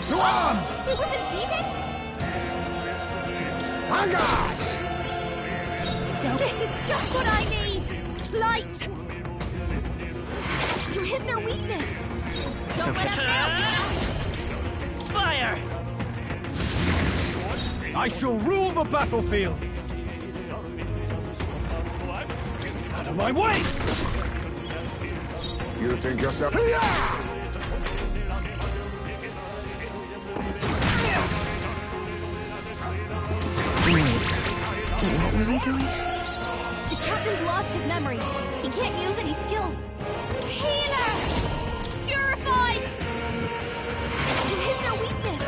To arms! It was a demon? Hunger! This is just what I need! Light! You hit their weakness! Don't let them down! Fire! I shall rule the battlefield! Out of my way! You think yourself... What was he doing? The captain's lost his memory. He can't use any skills. Healer! Purify! You hit their weakness.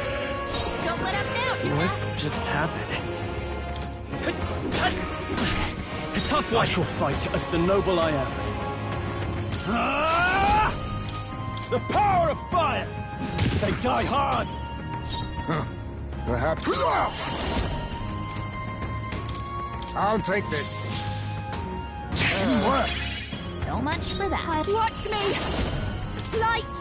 Don't let them down, do What that. just happened? A tough one. I shall fight as the noble I am. Ah! The power of fire! They die hard! Perhaps... I'll take this. What? So much for that. Watch me! Light!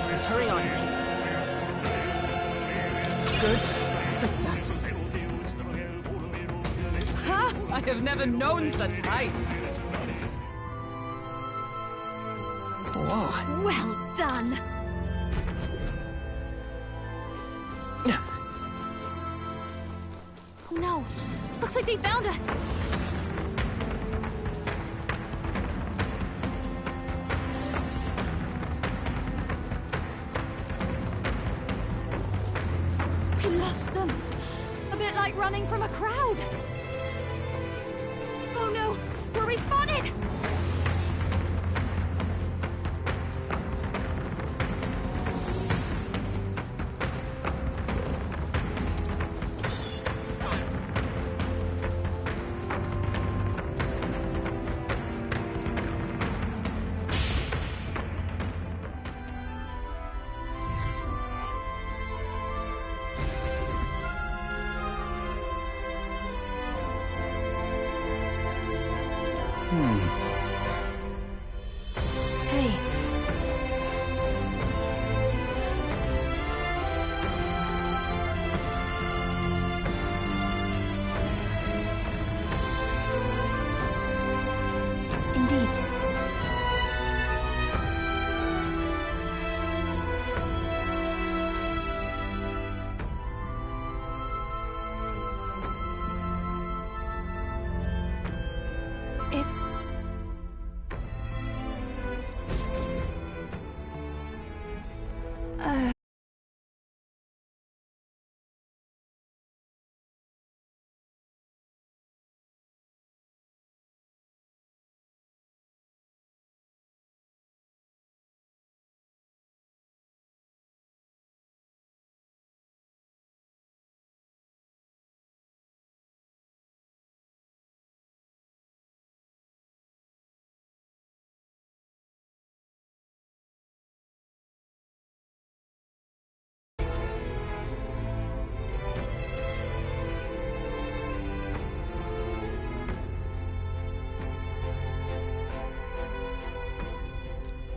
Let's hurry on. Good. Twist up. Ha! I have never known such heights. Whoa. Well done! Oh no! Looks like they found us! We lost them! A bit like running from a crowd! Oh no! We're respawning! Hey. Indeed. It's...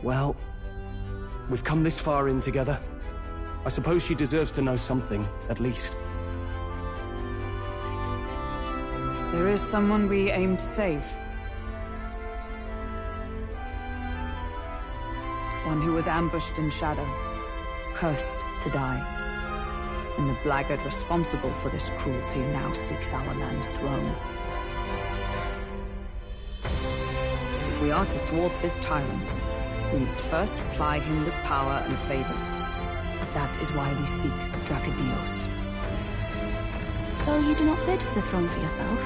Well, we've come this far in together. I suppose she deserves to know something, at least. There is someone we aim to save. One who was ambushed in shadow, cursed to die. And the blackguard responsible for this cruelty now seeks our land's throne. If we are to thwart this tyrant, we must first ply him with power and favors. That is why we seek Dracodios. So you do not bid for the throne for yourself?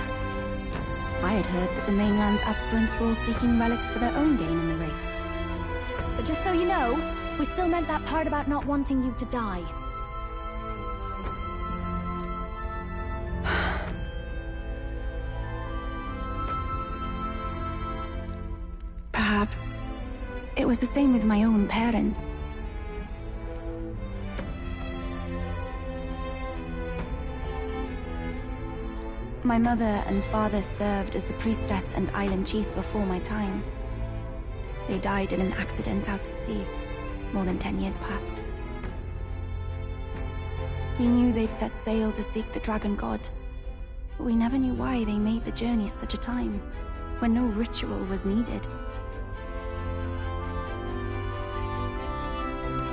I had heard that the mainland's aspirants were all seeking relics for their own gain in the race. But just so you know, we still meant that part about not wanting you to die. Perhaps it was the same with my own parents. My mother and father served as the priestess and island chief before my time. They died in an accident out to sea, more than 10 years past. We knew they'd set sail to seek the dragon god, but we never knew why they made the journey at such a time, when no ritual was needed.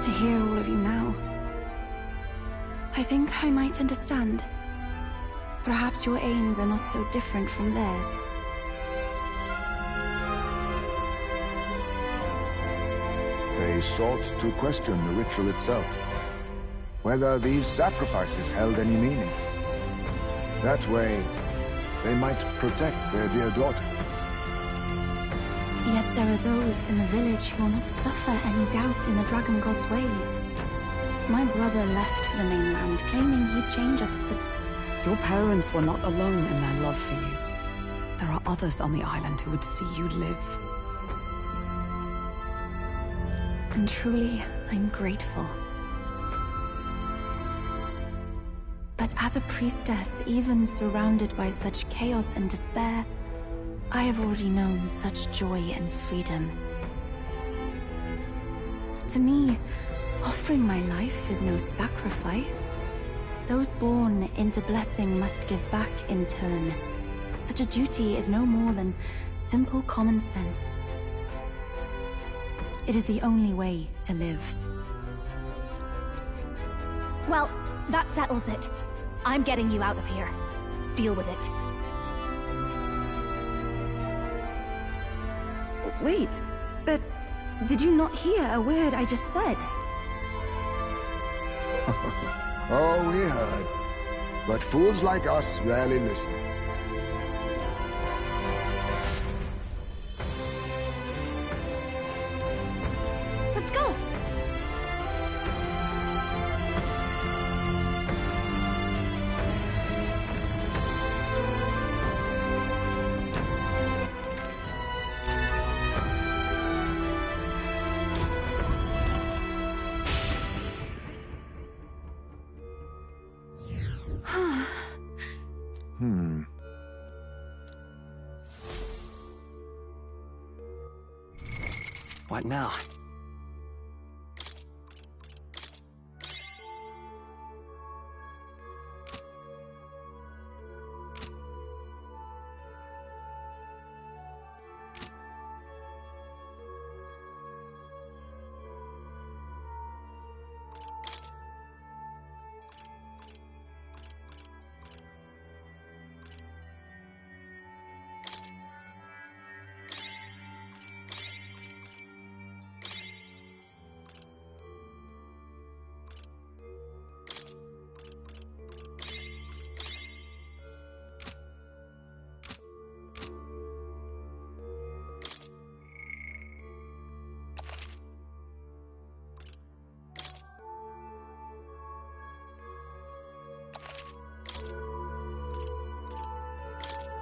To hear all of you now, I think I might understand. Perhaps your aims are not so different from theirs. They sought to question the ritual itself, whether these sacrifices held any meaning. That way, they might protect their dear daughter. Yet there are those in the village who will not suffer any doubt in the dragon god's ways. My brother left for the mainland, claiming he'd change us for the... Your parents were not alone in their love for you. There are others on the island who would see you live. And truly, I'm grateful. But as a priestess, even surrounded by such chaos and despair, I have already known such joy and freedom. To me, offering my life is no sacrifice. Those born into blessing must give back in turn. Such a duty is no more than simple common sense. It is the only way to live. Well, that settles it. I'm getting you out of here. Deal with it. Wait, but did you not hear a word I just said? Oh, we heard. But fools like us rarely listen. Let's go! What now?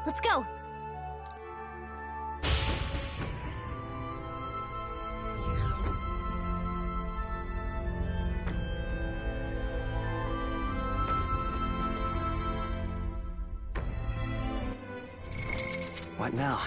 Let's go! What now?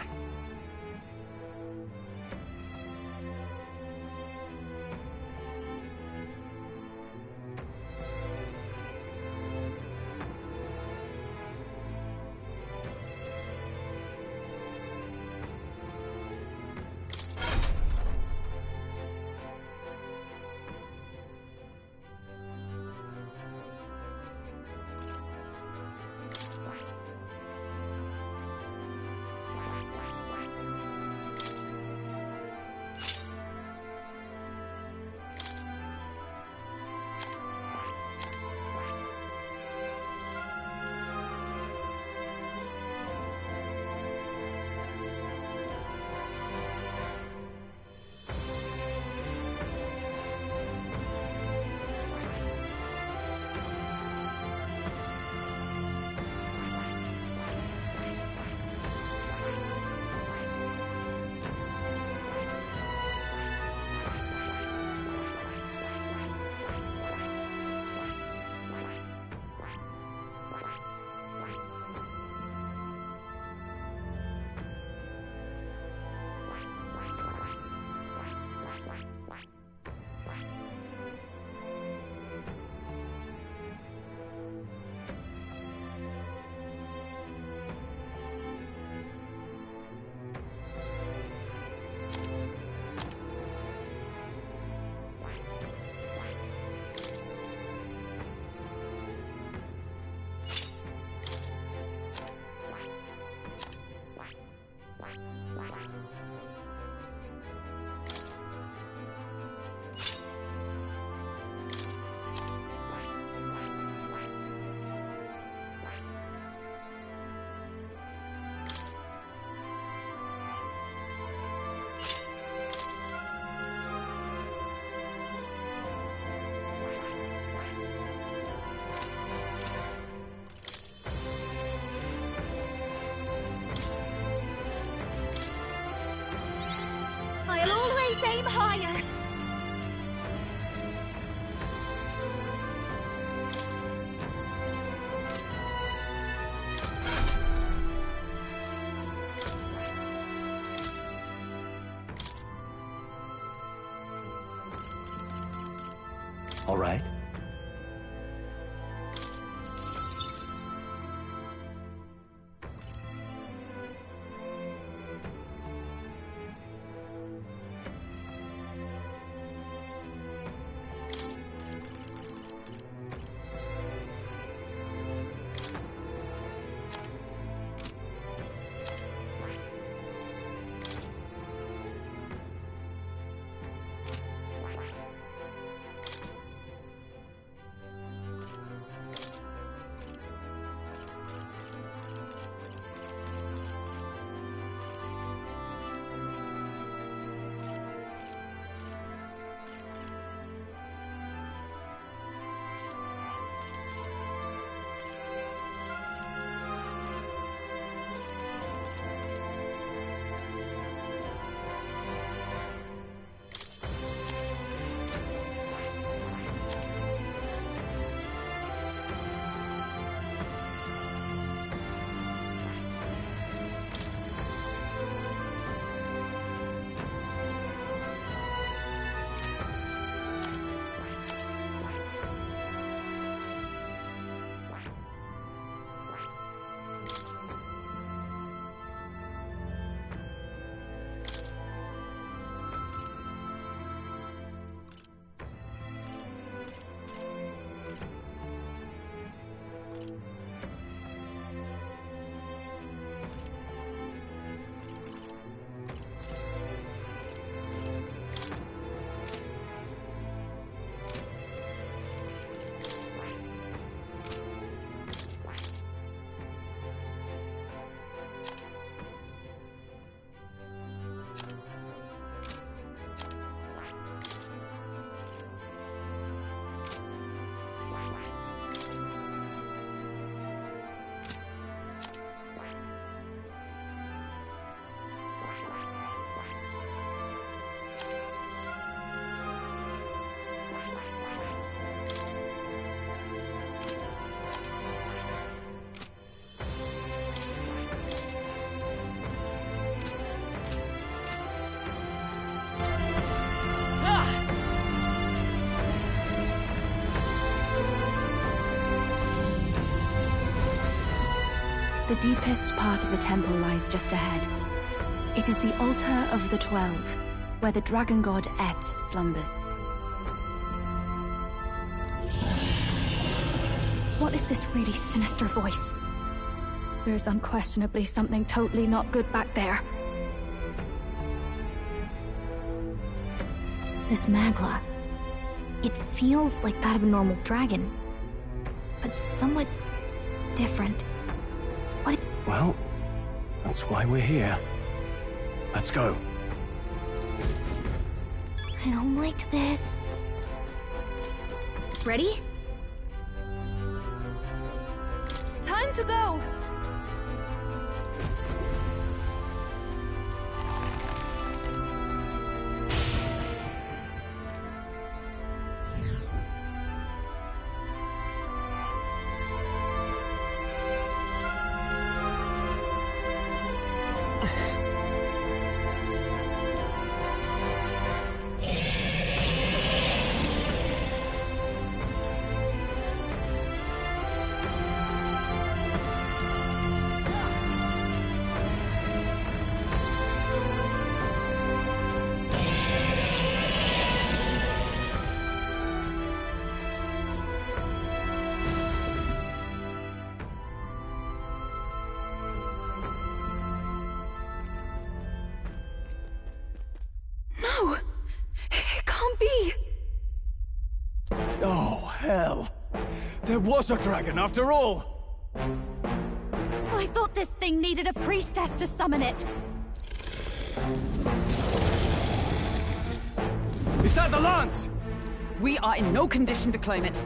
Just aim higher! All right. The deepest part of the temple lies just ahead. It is the Altar of the 12, where the dragon god Et slumbers. What is this really sinister voice? There's unquestionably something totally not good back there. This Magla, it feels like that of a normal dragon, but somewhat different. What? Well, that's why we're here. Let's go. I don't like this. Ready? Time to go! No! It can't be! Oh, hell. There was a dragon after all! I thought this thing needed a priestess to summon it. Is that the lance? We are in no condition to claim it.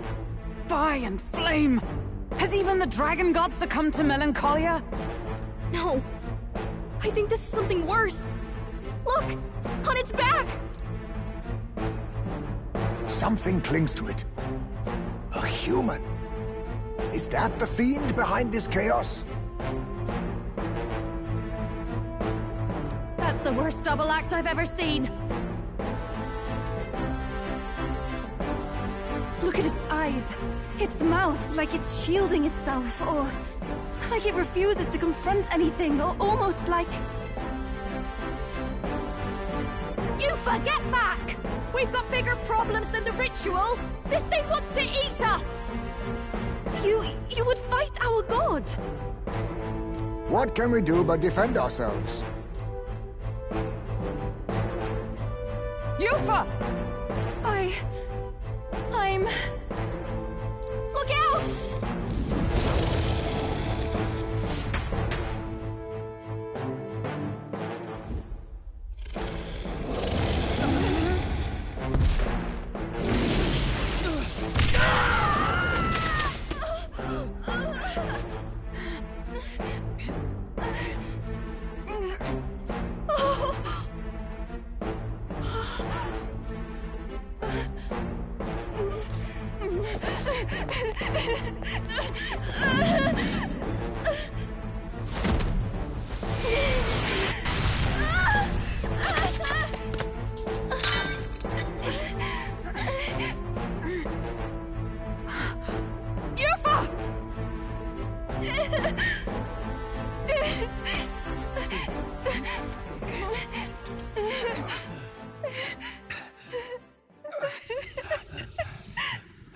Fire and flame! Has even the dragon god succumbed to melancholia? No. I think this is something worse. Look! On its back! something clings to it. A human. Is that the fiend behind this chaos? That's the worst double act I've ever seen. Look at its eyes, its mouth, like it's shielding itself, or like it refuses to confront anything, or almost like... Yufa, get back! We've got bigger problems than the ritual! This thing wants to eat us! You would fight our god! What can we do but defend ourselves? Yufa! I'm... Look out!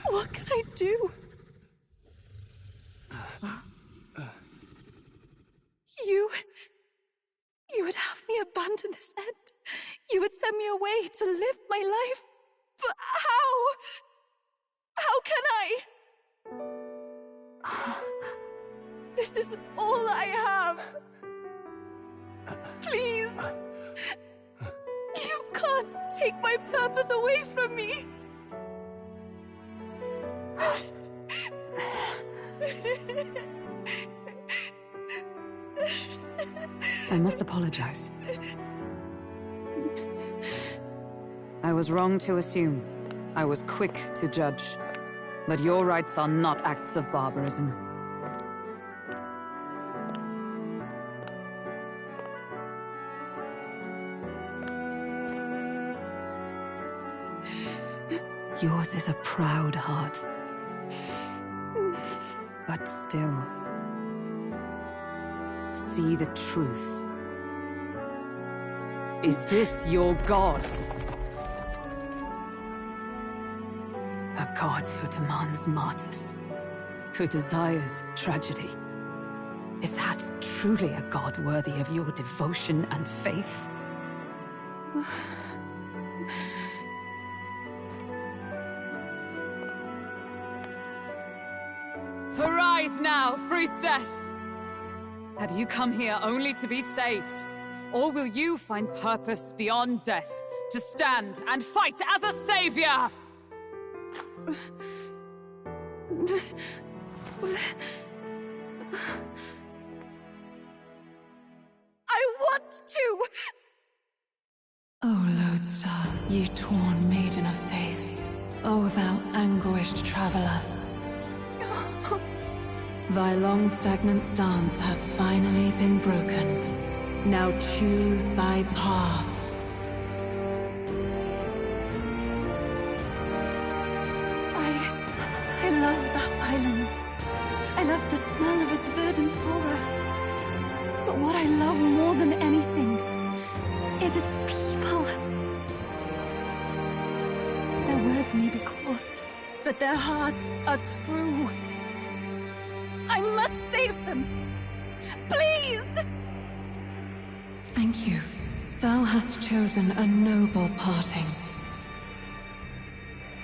What can I do? You would have me abandon this end. You would send me away to live my life. But how? How can I? This is all I have. Please. You can't take my purpose away from me. I must apologize. I was wrong to assume. I was quick to judge. But your rites are not acts of barbarism. Yours is a proud heart. But still, see the truth. Is this your god? A god who demands martyrs, who desires tragedy. Is that truly a god worthy of your devotion and faith? Arise now, priestess! Have you come here only to be saved? Or will you find purpose beyond death, to stand and fight as a savior? I want to! O Lodestar, ye torn maiden of faith, O thou anguished traveler. Thy long stagnant stance hath finally been broken. Now choose thy path. I love that island. I love the smell of its verdant flora. But what I love more than anything is its people. Their words may be coarse, but their hearts are true. I must save them! Please! Thank you. Thou hast chosen a noble parting.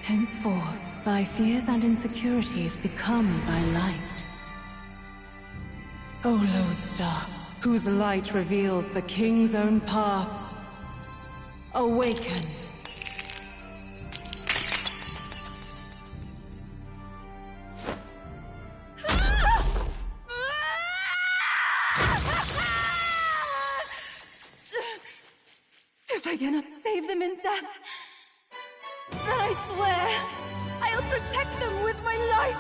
Henceforth, thy fears and insecurities become thy light. O Lodestar, whose light reveals the king's own path, awaken! If I cannot save them in death, Then I swear, I'll protect them with my life!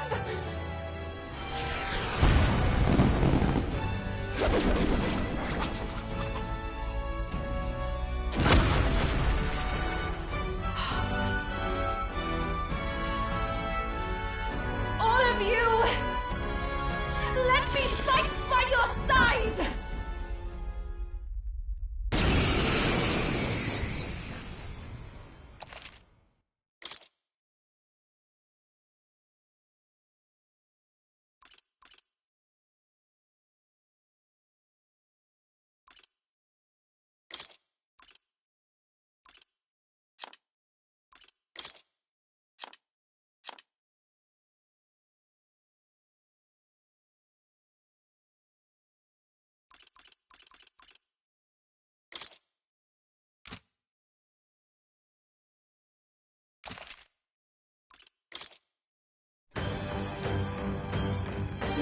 All of you! Let me fight by your side!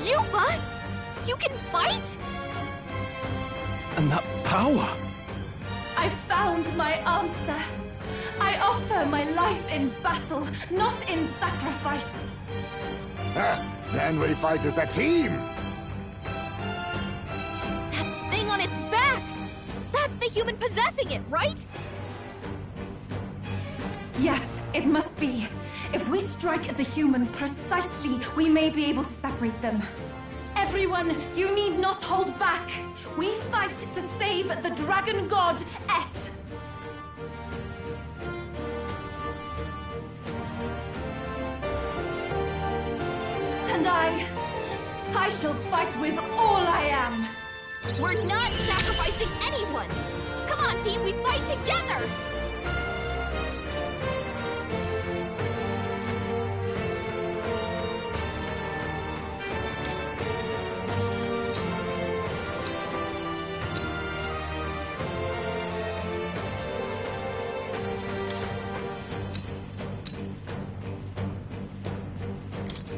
Yuba! You can fight?! And that power! I found my answer. I offer my life in battle, not in sacrifice. Then we fight as a team! That thing on its back! That's the human possessing it, right? Yes, it must be. If we strike at the human precisely, we may be able to separate them. Everyone, you need not hold back. We fight to save the dragon god, Et. And I shall fight with all I am. We're not sacrificing anyone! Come on, team, we fight together!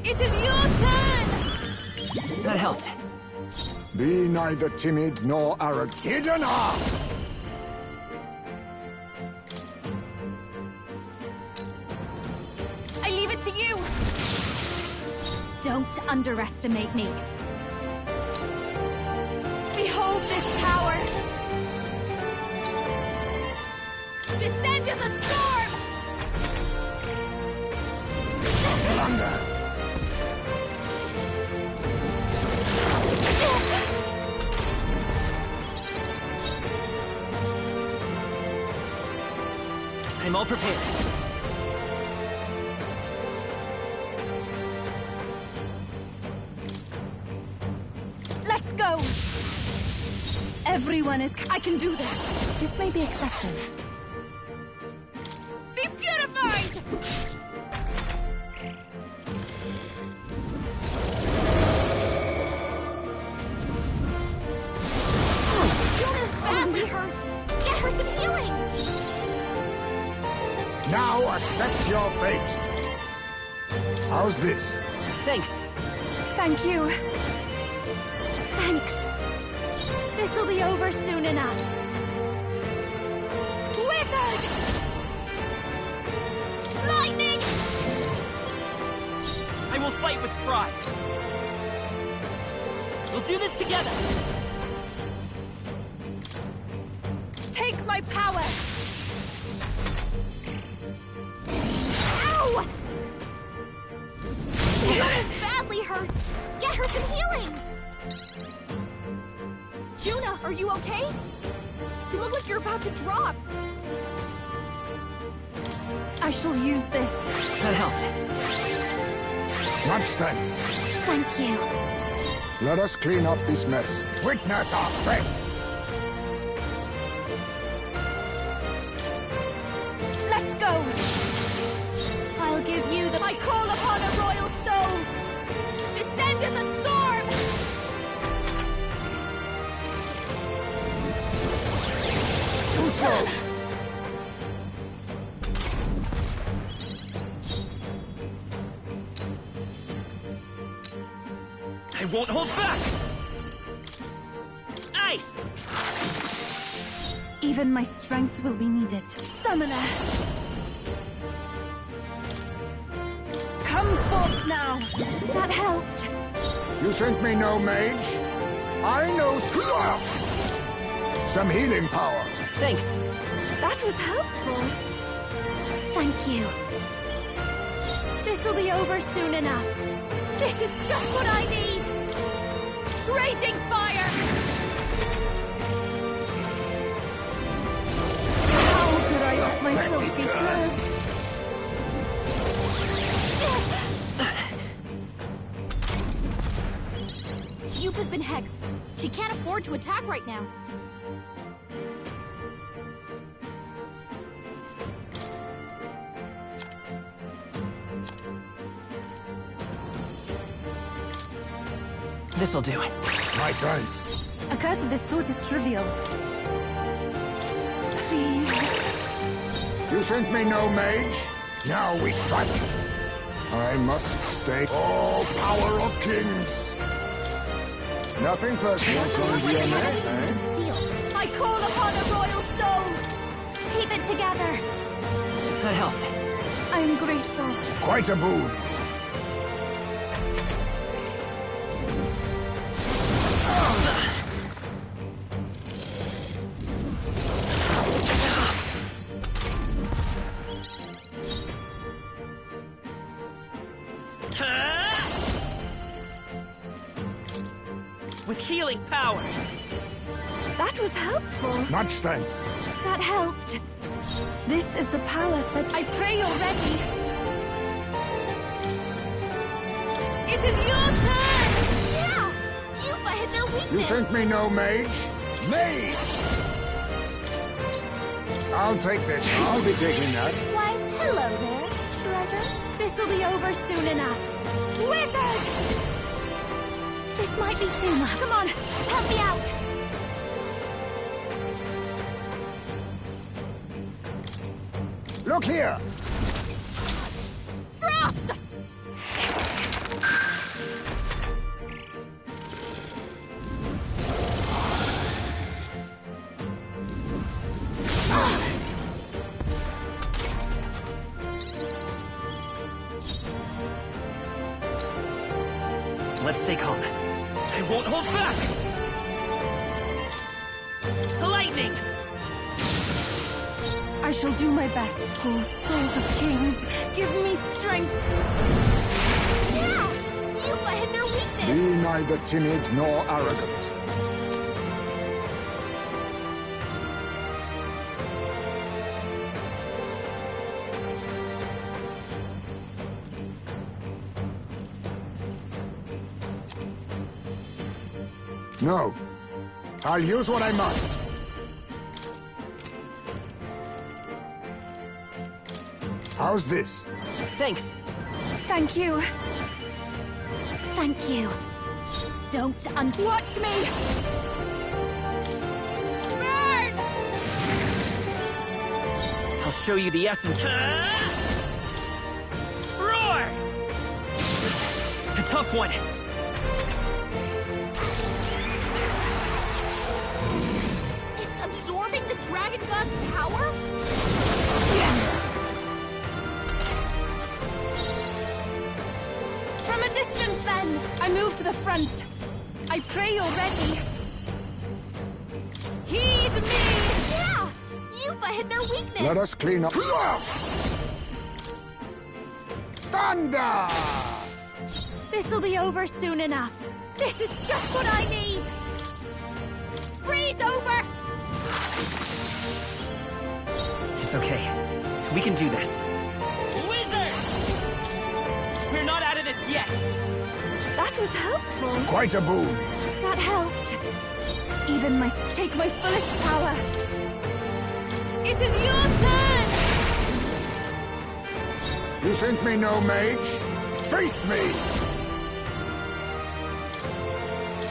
It is your turn! That helped. Be neither timid nor arrogant. Hidden arm! I leave it to you! Don't underestimate me. Behold this power! Descend as a storm! Thunder! I'm all prepared. Let's go! Everyone is... I can do this! This may be excessive. Be purified! Yuna's badly hurt! Get her some healing! Now accept your fate! How's this? Thanks. Thank you. Thanks. This'll be over soon enough. Wizard! Lightning! I will fight with pride. We'll do this together. Take my power! Ow! Yuna's badly hurt! Get her some healing! Yuna, are you okay? You look like you're about to drop. I shall use this. That helped. Much thanks. Thank you. Let us clean up this mess. Witness our strength! Let's go! I'll give you the... I call upon a royal soul! Descend as a storm! Too slow! I won't hold back! Ice! Even my strength will be needed. Summoner! right now. That helped. You think me no mage? I know some healing power. Thanks. That was helpful. Thank you. This'll be over soon enough. This is just what I need! Raging fire! How could I let myself be cursed? Yupa's been hexed. She can't afford to attack right now. This'll do it. My thanks. A curse of this sort is trivial. Please. You think me no mage? Now we strike. I must stay. All power of kings. Nothing personal from DNA, eh? Steel. I call upon a royal soul! Keep it together! That helped. I'm grateful. Quite a boon. With healing power. That was helpful. Much thanks. That helped. This is the power set. I pray you're ready. It is your turn! Yeah! Yupa hit their weakness! You think me no mage? Mage! I'll take this. I'll be taking that. Why, hello there, treasure. This'll be over soon enough. Wizard! This might be too much. Come on, help me out! Look here! Frost! Let's stay calm. I won't hold back! Lightning! I shall do my best. Oh, souls of kings, give me strength. Yeah! Yupa hit their weakness! Be neither timid nor arrogant. No. I'll use what I must. How's this? Thanks. Thank you. Thank you. Don't watch me! Burn! I'll show you the essence. Roar! A tough one. It's absorbing the Dragon God's power? From a distance, then. I move to the front. I pray you're ready. Heed me! Yeah! Yupa hit their weakness! Let us clean up. Thunder! This'll be over soon enough. This is just what I need! Freeze over! It's okay. We can do this. Wizard! We're not out of this yet! That was helpful. Quite a boon. That helped. Even take my fullest power. It is your turn! You think me no mage? Face me!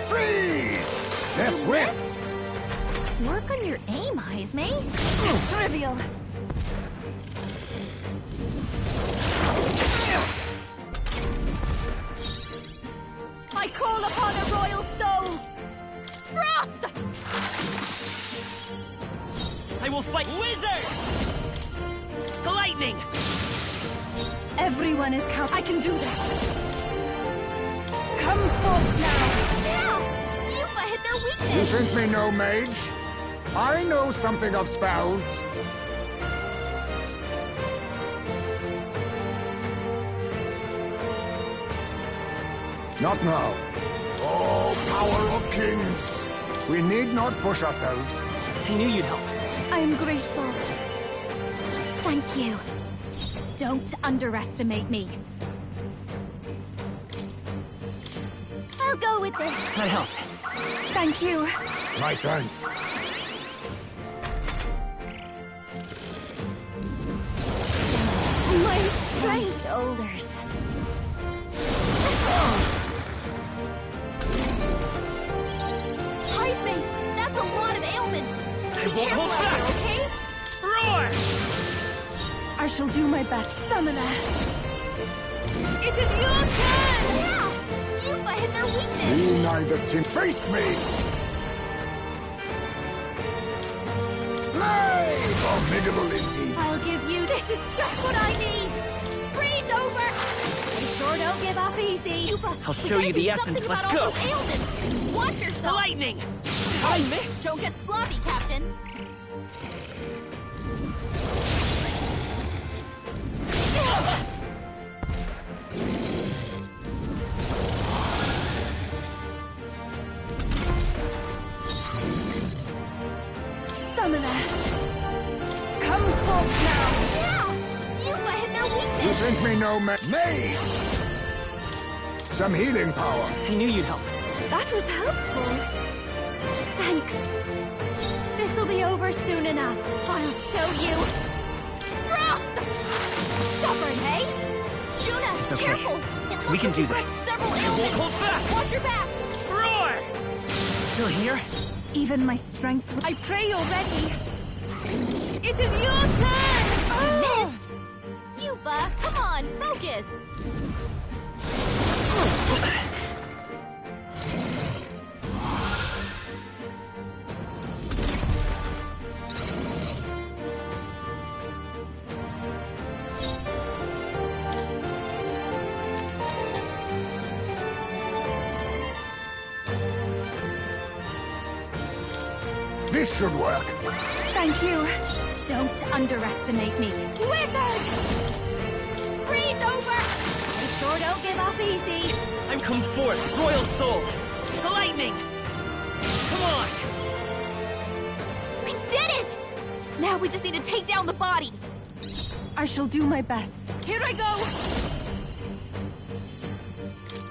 Freeze! They're swift! Work on your aim, Izme. Trivial. I call upon a royal soul! Frost! I will fight Wizard! The lightning! Everyone is count. I can do this. Come forth now! Yeah! Yuffie hit their weakness! You think me no mage? I know something of spells. Not now. Oh, power of kings! We need not push ourselves. I knew you'd help. I'm grateful. Thank you. Don't underestimate me. I'll go with this. That helps. Thank you. My thanks. My strength. Shoulders. Heisman, that's a lot of ailments. I Be won't careful hold out back. there, okay? Roar! I shall do my best, Summoner. It is your turn! Yeah! Yuffie hit their weakness. You neither tin face me! Nay, formidable indeed. I'll give you. This is just what I need. Freeze over. They sure don't give up easy. Yuffie, I'll show you the essence. Let's go. Watch The yourself. lightning! I missed! Don't get sloppy, Captain. Summoner. Come forth now! Yeah! Yuffie hit their You weakness. think me no mage? Some healing power. I knew you'd help. That was helpful. Thanks. This'll be over soon enough. I'll show you. Frost! Stubborn, hey? Juna, It's okay. careful. We can do this. this. Several I won't ailments. hold back! Watch your back. Roar! Still here? Even my strength... I pray you're ready. It is your turn! You missed. Yuffie, come on, focus. This should work. Thank you. Don't underestimate me. Wizard! Freeze over! You sure don't give up easy. I'm come forth, Royal Soul! The lightning! Come on! We did it! Now we just need to take down the body. I shall do my best. Here I go!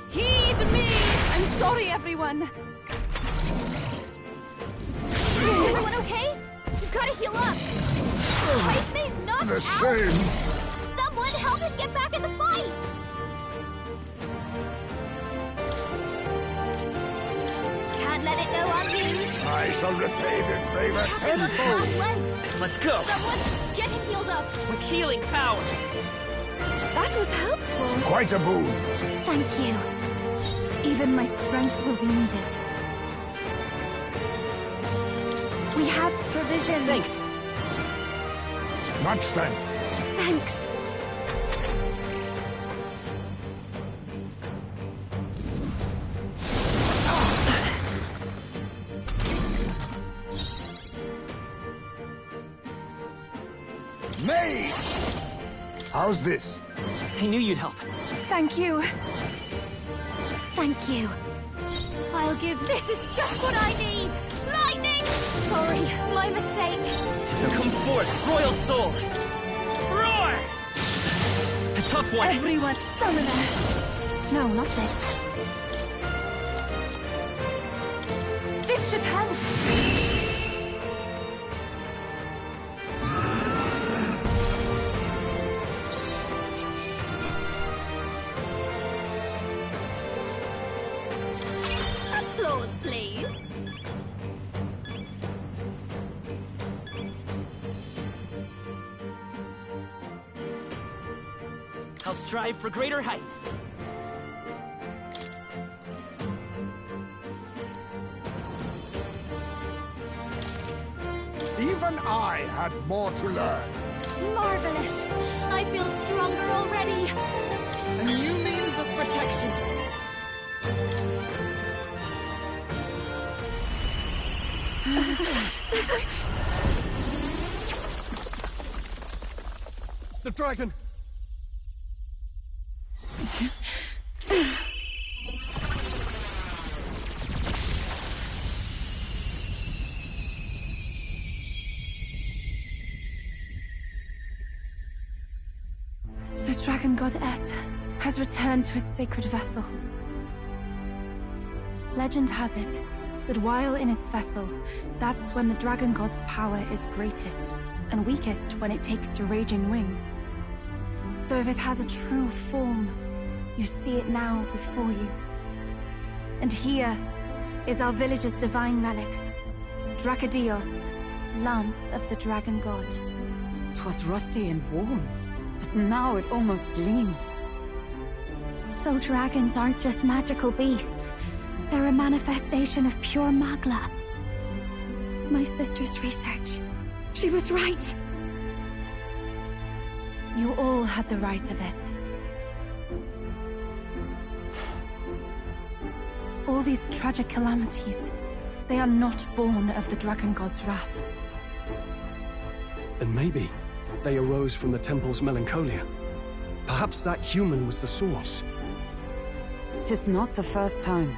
Heed me! I'm sorry, everyone. Is everyone okay? You've got to heal up. Heisman's knocked The out. shame. Someone help him get back in the fight! Can't let it go unused. I shall repay this favor Captain looks tenfold. half legs. Let's go! Someone get him healed up. With healing power! That was helpful. Quite a boon. Thank you. Even my strength will be needed. We have provision. Thanks! Much thanks. Thanks. Mage! How's this? I knew you'd help. Thank you. Thank you. I'll give. This is just what I need. Lightning! Sorry, my mistake. So come forth, Royal Soul! Roar! A tough one! Everyone, Summoner. No, not this. This should help. Applause, please. I'll strive for greater heights. Even I had more to learn. Marvelous. I feel stronger already. A new means of protection. dragon! The dragon god Et has returned to its sacred vessel. Legend has it that while in its vessel, that's when the dragon god's power is greatest, and weakest when it takes to Raging Wing. So if it has a true form, you see it now before you. And here is our village's divine relic, Dracodios, Lance of the Dragon God. 'Twas rusty and worn, but now it almost gleams. So dragons aren't just magical beasts. They're a manifestation of pure Magla. My sister's research. She was right. You all had the right of it. All these tragic calamities, they are not born of the Dragon God's wrath. Then maybe they arose from the temple's melancholia. Perhaps that human was the source. 'Tis not the first time.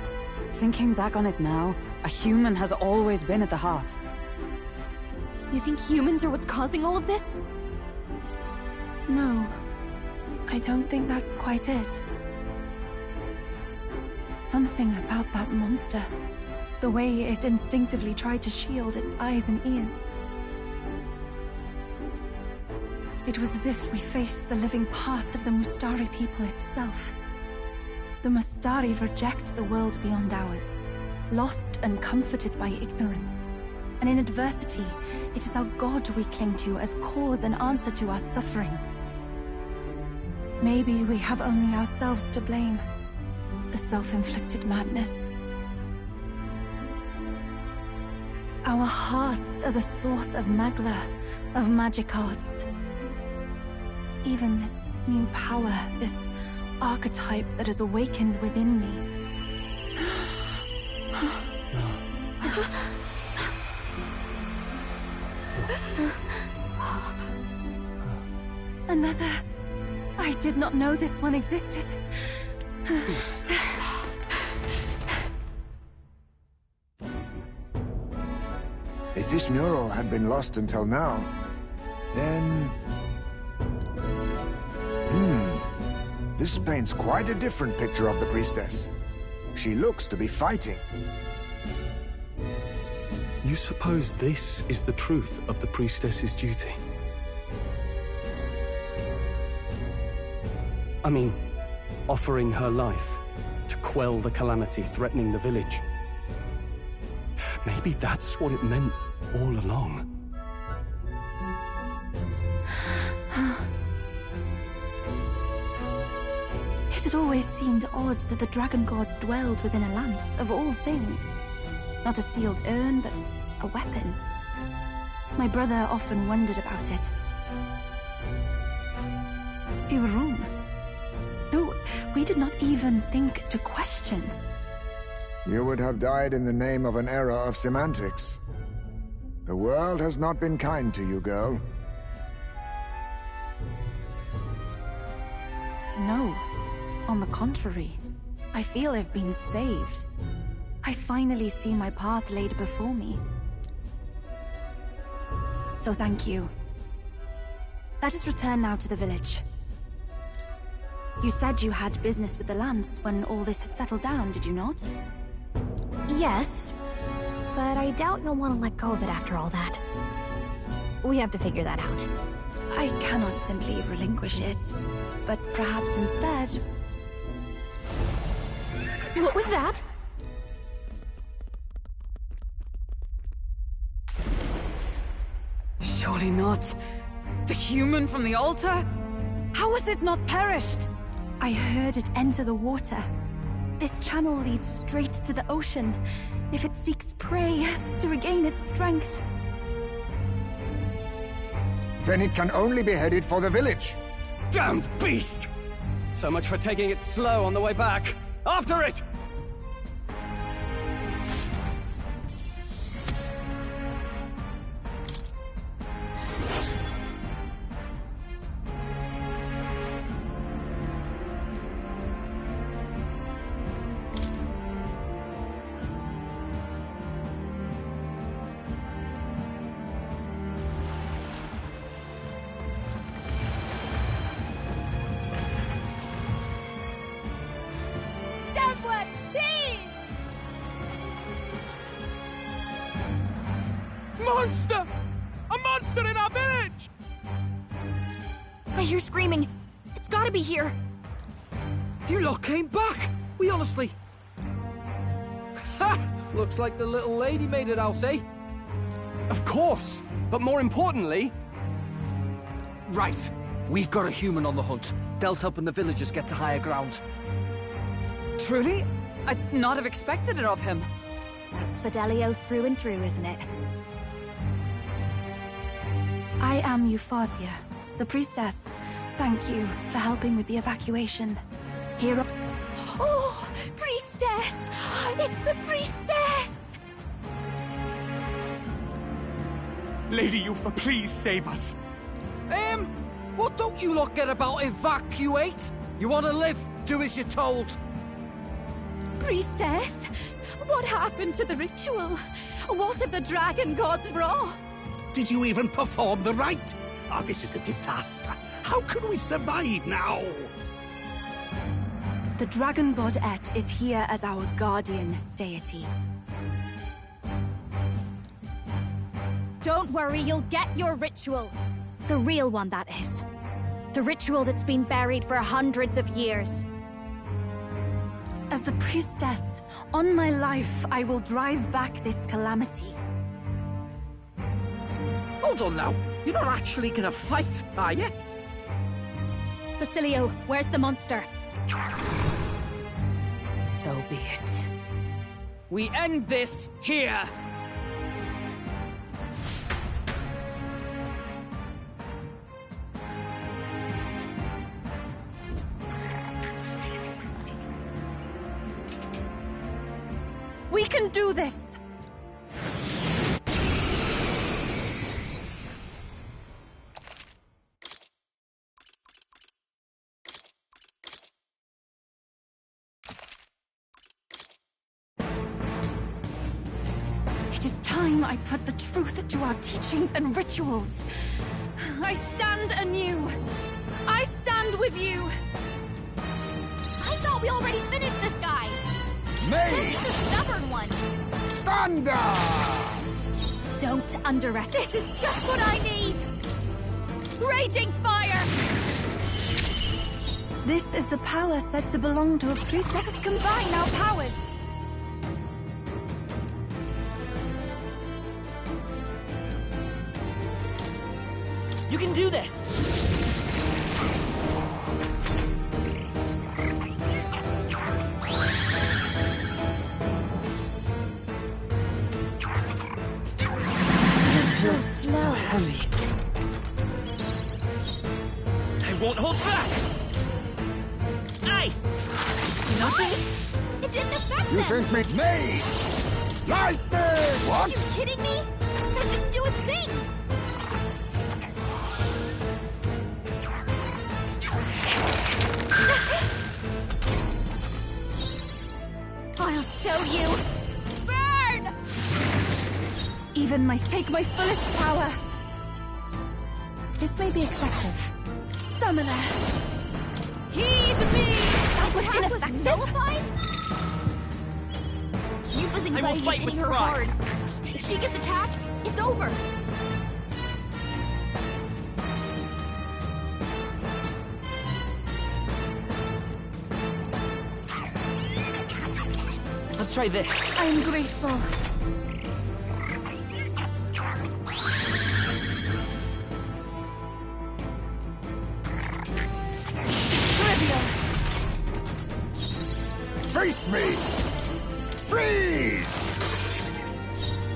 Thinking back on it now, a human has always been at the heart. You think humans are what's causing all of this? No, I don't think that's quite it. Something about that monster. The way it instinctively tried to shield its eyes and ears. It was as if we faced the living past of the Mustari people itself. The Mustari reject the world beyond ours, lost and comforted by ignorance. And in adversity, it is our God we cling to as cause and answer to our suffering. Maybe we have only ourselves to blame. A self-inflicted madness. Our hearts are the source of Magla, of magic arts. Even this new power, this archetype that has awakened within me. Another. I did not know this one existed. If this mural had been lost until now, then... This paints quite a different picture of the priestess. She looks to be fighting. You suppose this is the truth of the priestess's duty? I mean, offering her life to quell the calamity threatening the village. Maybe that's what it meant all along. It had always seemed odd that the Dragon God dwelled within a lance, of all things. Not a sealed urn, but a weapon. My brother often wondered about it. We were wrong. No, we did not even think to question. You would have died in the name of an era of semantics. The world has not been kind to you, girl. No. On the contrary, I feel I've been saved. I finally see my path laid before me. So thank you. Let us return now to the village. You said you had business with the Lance when all this had settled down, did you not? Yes, but I doubt you'll want to let go of it after all that. We have to figure that out. I cannot simply relinquish it, but perhaps instead... What was that? Surely not. The human from the altar? How has it not perished? I heard it enter the water. This channel leads straight to the ocean. If it seeks prey, to regain its strength. Then it can only be headed for the village. Damned beast! So much for taking it slow on the way back. After it! monster! A monster in our village! I hear screaming. It's gotta be here. You lot came back! We honestly... Ha! Looks like the little lady made it out, eh? Of course! But more importantly... Right. We've got a human on the hunt. Del's helping the villagers get to higher ground. Truly? I'd not have expected it of him. That's Fidelio through and through, isn't it? I am Euphasia, the priestess. Thank you for helping with the evacuation. Here. Oh, priestess! It's the priestess! Lady Yufa, please save us. What don't you lot get about evacuate? You want to live? Do as you're told. Priestess, what happened to the ritual? What of the dragon god's wrath? Did you even perform the rite? Oh, this is a disaster. How can we survive now? The dragon god Et is here as our guardian deity. Don't worry, you'll get your ritual. The real one, that is. The ritual that's been buried for hundreds of years. As the priestess, on my life, I will drive back this calamity. Hold on now. You're not actually gonna fight, are you? Basilio, where's the monster? So be it. We end this here! We can do this! It is time I put the truth to our teachings and rituals. I stand anew. I stand with you. I thought we already finished this guy. May! He's the stubborn one. Thunder! Don't underestimate. This is just what I need. Raging fire! This is the power said to belong to a priest. Let us combine our powers. You can do this! So slow. Heavy. I won't hold back! Ice! Nothing? It didn't affect You them. think me... May! Lightning! Are you What? kidding me? That didn't do a thing. I'll show you. Burn! Even my take my fullest power. This may be excessive. Summoner. Heed me! That was ineffective? nullified? Yufa's I will anxiety is fight hitting with her pride. hard. If she gets attacked, it's over. Let's try this. I am grateful. Trivial. Face me! Freeze!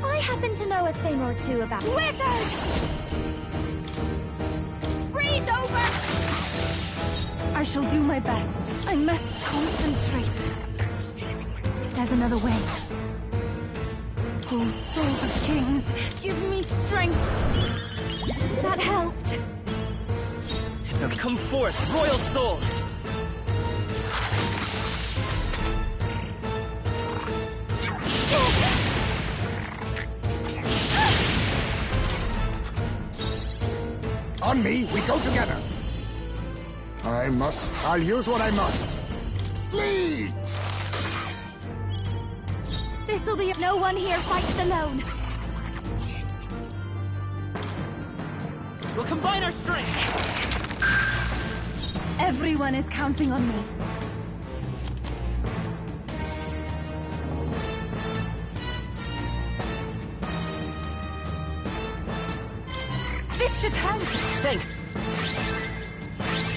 I happen to know a thing or two about Wizard! Freeze over! I shall do my best. I must concentrate. There's another way. Oh, souls of kings, give me strength. That helped. It's okay. Come forth, royal soul! On me, we go together. I'll use what I must. Sleet! This'll be... No one here fights alone. We'll combine our strength! Everyone is counting on me. This should help. Thanks.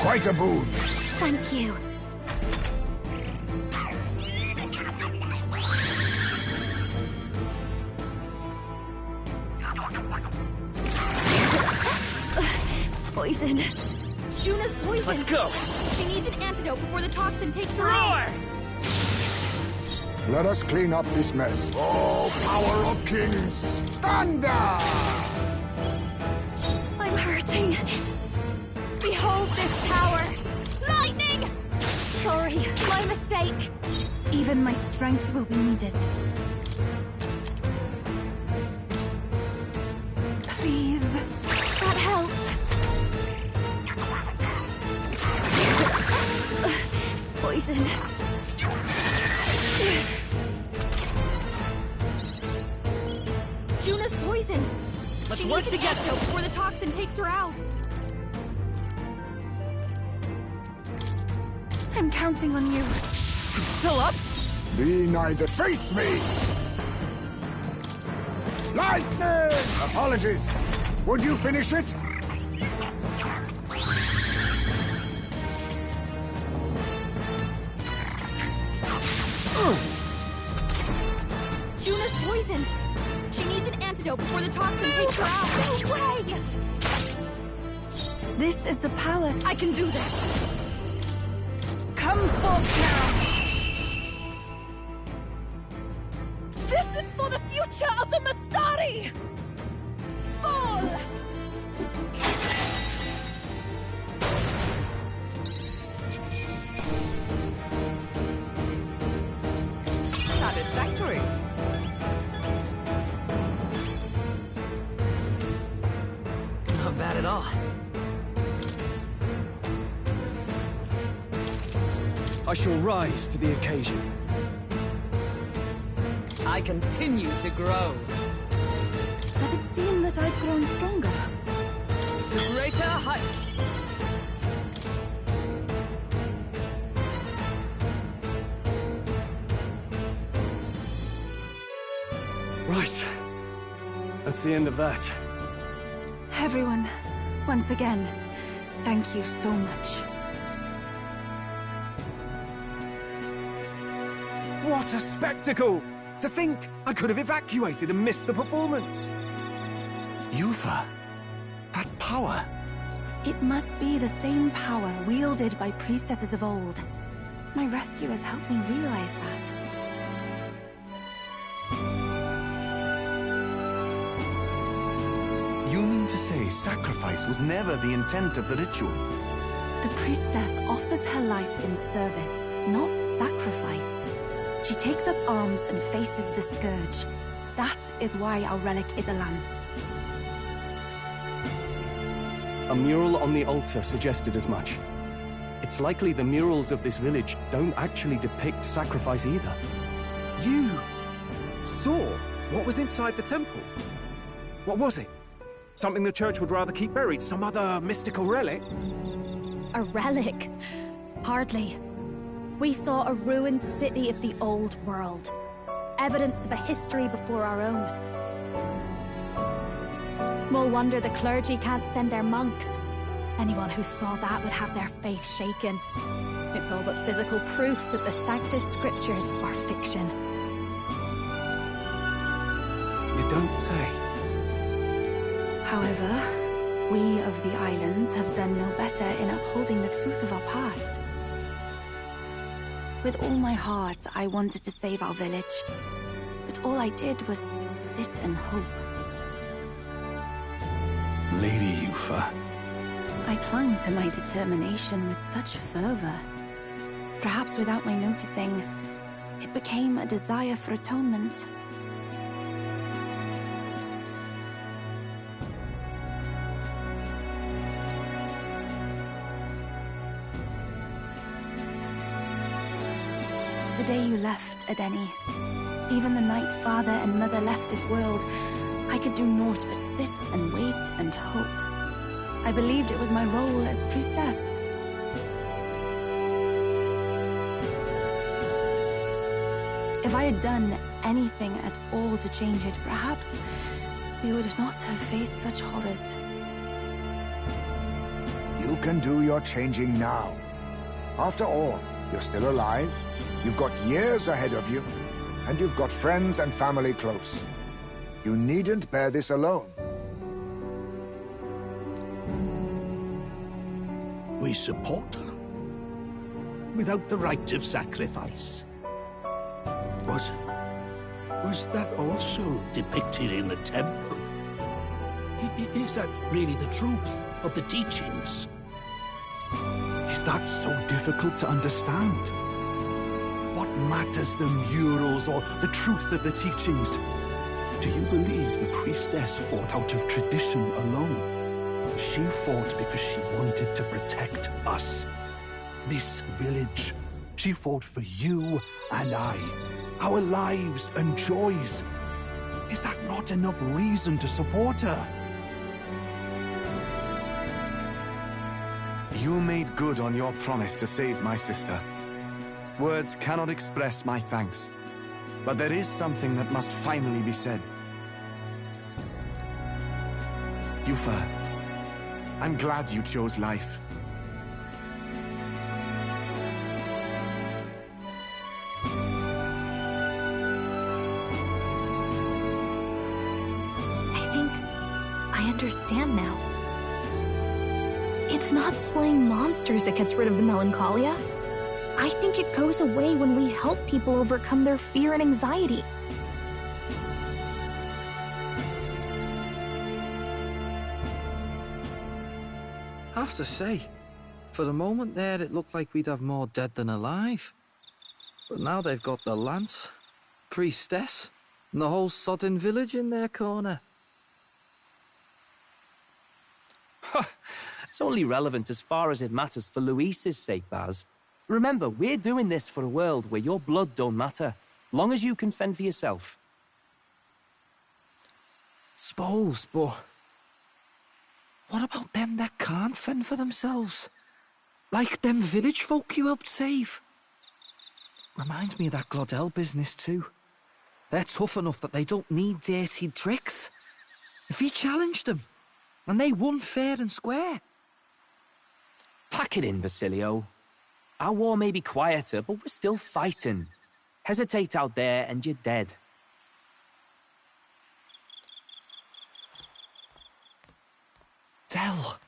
Quite a boon. Thank you. Poison. Juna's poisoned. Let's go. She needs an antidote before the toxin takes her Roar! out. Let us clean up this mess. Oh, power of kings! Thunder! I'm hurting. Behold this power. Lightning! Sorry, my mistake. Even my strength will be needed. Please. That helped. Poison. Juna's poisoned. Let's She work needs an together. antidote before the toxin takes her out. I'm counting on you. Still up? Be neither. Face me! Lightning! Apologies. Would you finish it? Juna's poisoned. She needs an antidote before the toxin takes her out. No way! This is the power. I can do this. Come forth now. This is for the future of the Mastari! Fall! Satisfactory. Not bad at all. I shall rise to the occasion. I continue to grow. Does it seem that I've grown stronger? To greater heights. Right. That's the end of that. Everyone, once again, thank you so much. What a spectacle! To think I could have evacuated and missed the performance. Yufa, that power. It must be the same power wielded by priestesses of old. My rescuers helped me realize that. You mean to say sacrifice was never the intent of the ritual? The priestess offers her life in service, not sacrifice. She takes up arms and faces the scourge. That is why our relic is a lance. A mural on the altar suggested as much. It's likely the murals of this village don't actually depict sacrifice either. You saw what was inside the temple? What was it? Something the church would rather keep buried? Some other mystical relic? A relic? Hardly. We saw a ruined city of the old world. Evidence of a history before our own. Small wonder the clergy can't send their monks. Anyone who saw that would have their faith shaken. It's all but physical proof that the Sanctus Scriptures are fiction. You don't say. However, we of the islands have done no better in upholding the truth of our past. With all my heart, I wanted to save our village. But all I did was sit and hope. Lady Yufa. I clung to my determination with such fervor. Perhaps without my noticing, it became a desire for atonement. The day you left, Edeni, even the night father and mother left this world, I could do naught but sit and wait and hope. I believed it was my role as priestess. If I had done anything at all to change it, perhaps we would not have faced such horrors. You can do your changing now. After all, you're still alive, you've got years ahead of you, and you've got friends and family close. You needn't bear this alone. We support her. Without the rite of sacrifice. Was that also depicted in the temple? Is that really the truth of the teachings? Is that so difficult to understand? What matters the murals or the truth of the teachings? Do you believe the priestess fought out of tradition alone? She fought because she wanted to protect us. This village. She fought for you and I. Our lives and joys. Is that not enough reason to support her? You made good on your promise to save my sister. Words cannot express my thanks. But there is something that must finally be said. Yufa, I'm glad you chose life. I understand now. It's not slaying monsters that gets rid of the melancholia. I think it goes away when we help people overcome their fear and anxiety. I have to say, for the moment there, it looked like we'd have more dead than alive. But now they've got the lance, priestess, and the whole sodden village in their corner. It's only relevant as far as it matters for Luis's sake, Baz. Remember, we're doing this for a world where your blood don't matter, long as you can fend for yourself. Suppose, but what about them that can't fend for themselves? Like them village folk you helped save? Reminds me of that Glaudel business too. They're tough enough that they don't need dirty tricks. If you challenged them, and they won fair and square. Pack it in, Basilio. Our war may be quieter, but we're still fighting. Hesitate out there and you're dead. Del.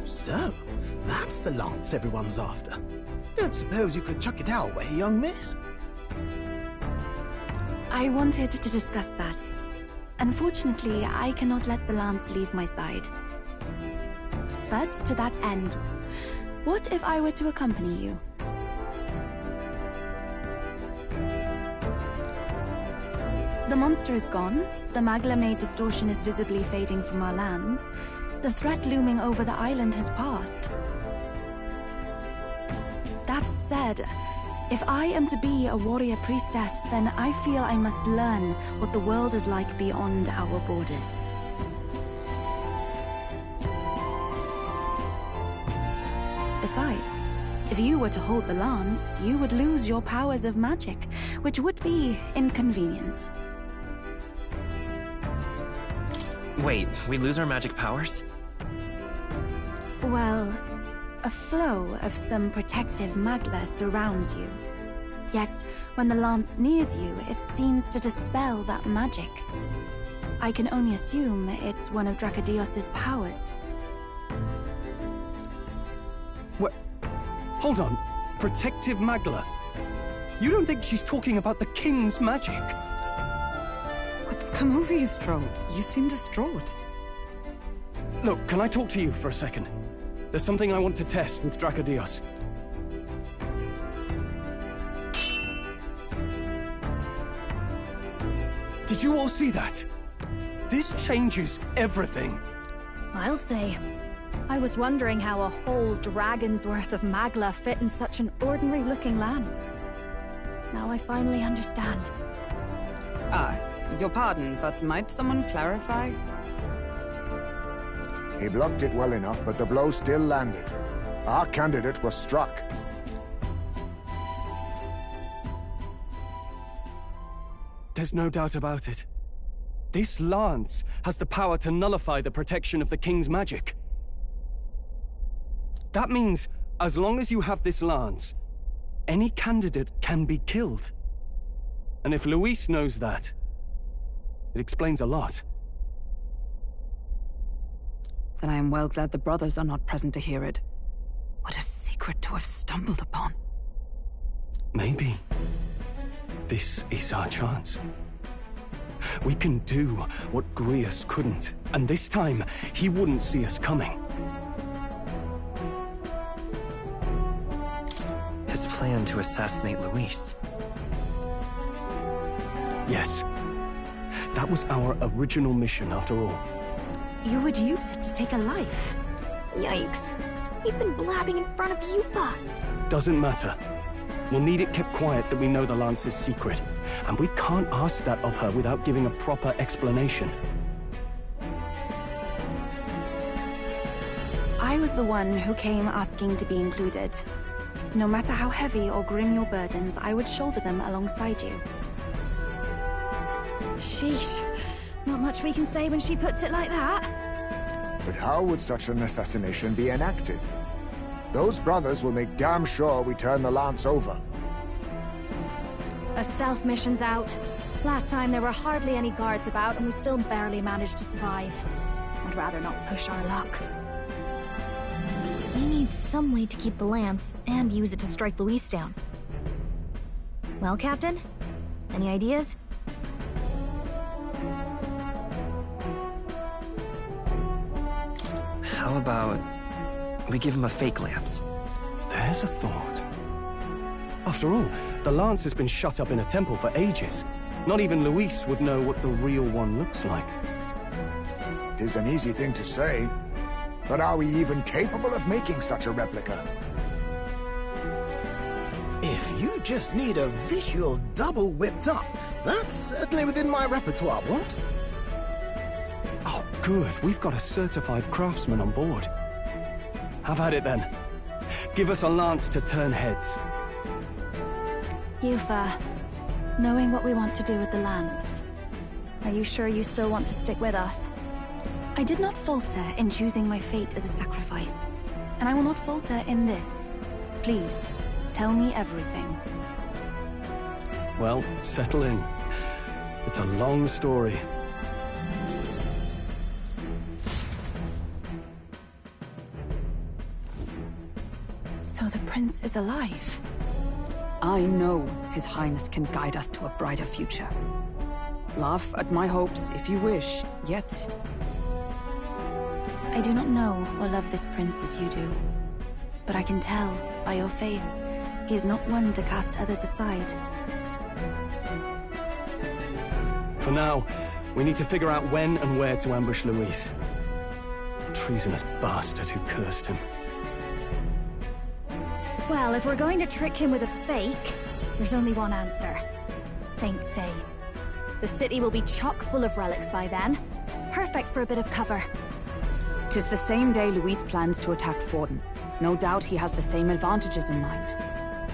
So, that's the lance everyone's after. Don't suppose you could chuck it our way, young miss? I wanted to discuss that. Unfortunately, I cannot let the lance leave my side. But to that end, what if I were to accompany you? The monster is gone, the Magla-made distortion is visibly fading from our lands, the threat looming over the island has passed. That said, if I am to be a warrior priestess, then I feel I must learn what the world is like beyond our borders. Besides, if you were to hold the lance, you would lose your powers of magic, which would be inconvenient. Wait, we lose our magic powers? Well, a flow of some protective magla surrounds you. Yet, when the lance nears you, it seems to dispel that magic. I can only assume it's one of Dracodios' powers. What? Hold on. Protective magla? You don't think she's talking about the king's magic? What's come over you, Strohl? You seem distraught. Look, can I talk to you for a second? There's something I want to test with Dracodios. Did you all see that? This changes everything. I'll say. I was wondering how a whole dragon's worth of Magla fit in such an ordinary-looking lance. Now I finally understand. Your pardon, but might someone clarify? He blocked it well enough, but the blow still landed. Our candidate was struck. There's no doubt about it. This lance has the power to nullify the protection of the King's magic. That means, as long as you have this lance, any candidate can be killed. And if Luis knows that, it explains a lot. Then I am well glad the brothers are not present to hear it. What a secret to have stumbled upon. Maybe this is our chance. We can do what Grius couldn't, and this time, he wouldn't see us coming. His plan to assassinate Luis. Yes. That was our original mission, after all. You would use it to take a life? Yikes. We've been blabbing in front of Yufa. Doesn't matter. We'll need it kept quiet that we know the Lance's secret. And we can't ask that of her without giving a proper explanation. I was the one who came asking to be included. No matter how heavy or grim your burdens, I would shoulder them alongside you. Sheesh. Not much we can say when she puts it like that. But how would such an assassination be enacted? Those brothers will make damn sure we turn the lance over. A stealth mission's out. Last time there were hardly any guards about and we still barely managed to survive. I'd rather not push our luck. We need some way to keep the lance and use it to strike Luis down. Well, Captain? Any ideas? How about we give him a fake lance? There's a thought. After all, the lance has been shut up in a temple for ages. Not even Luis would know what the real one looks like. Tis an easy thing to say, but are we even capable of making such a replica? If you just need a visual double whipped up, that's certainly within my repertoire, what? Oh, good. We've got a certified craftsman on board. Have at it then. Give us a lance to turn heads. Yufa, knowing what we want to do with the lance, are you sure you still want to stick with us? I did not falter in choosing my fate as a sacrifice, and I will not falter in this. Please, tell me everything. Well, settle in. It's a long story. So the prince is alive? I know His Highness can guide us to a brighter future. Laugh at my hopes if you wish, yet... I do not know or love this prince as you do. But I can tell, by your faith, he is not one to cast others aside. For now, we need to figure out when and where to ambush Luis. Treasonous bastard who cursed him. Well, if we're going to trick him with a fake, there's only one answer. Saint's Day. The city will be chock full of relics by then. Perfect for a bit of cover. 'Tis the same day Luis plans to attack Forden. No doubt he has the same advantages in mind.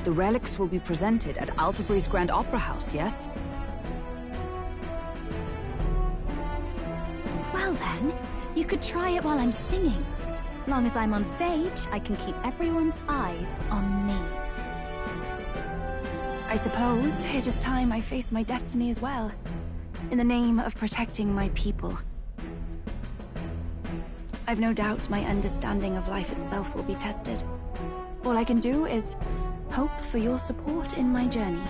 The relics will be presented at Altabri's Grand Opera House, yes? Well then, you could try it while I'm singing. Long as I'm on stage, I can keep everyone's eyes on me. I suppose it is time I face my destiny as well. In the name of protecting my people. I've no doubt my understanding of life itself will be tested. All I can do is hope for your support in my journey.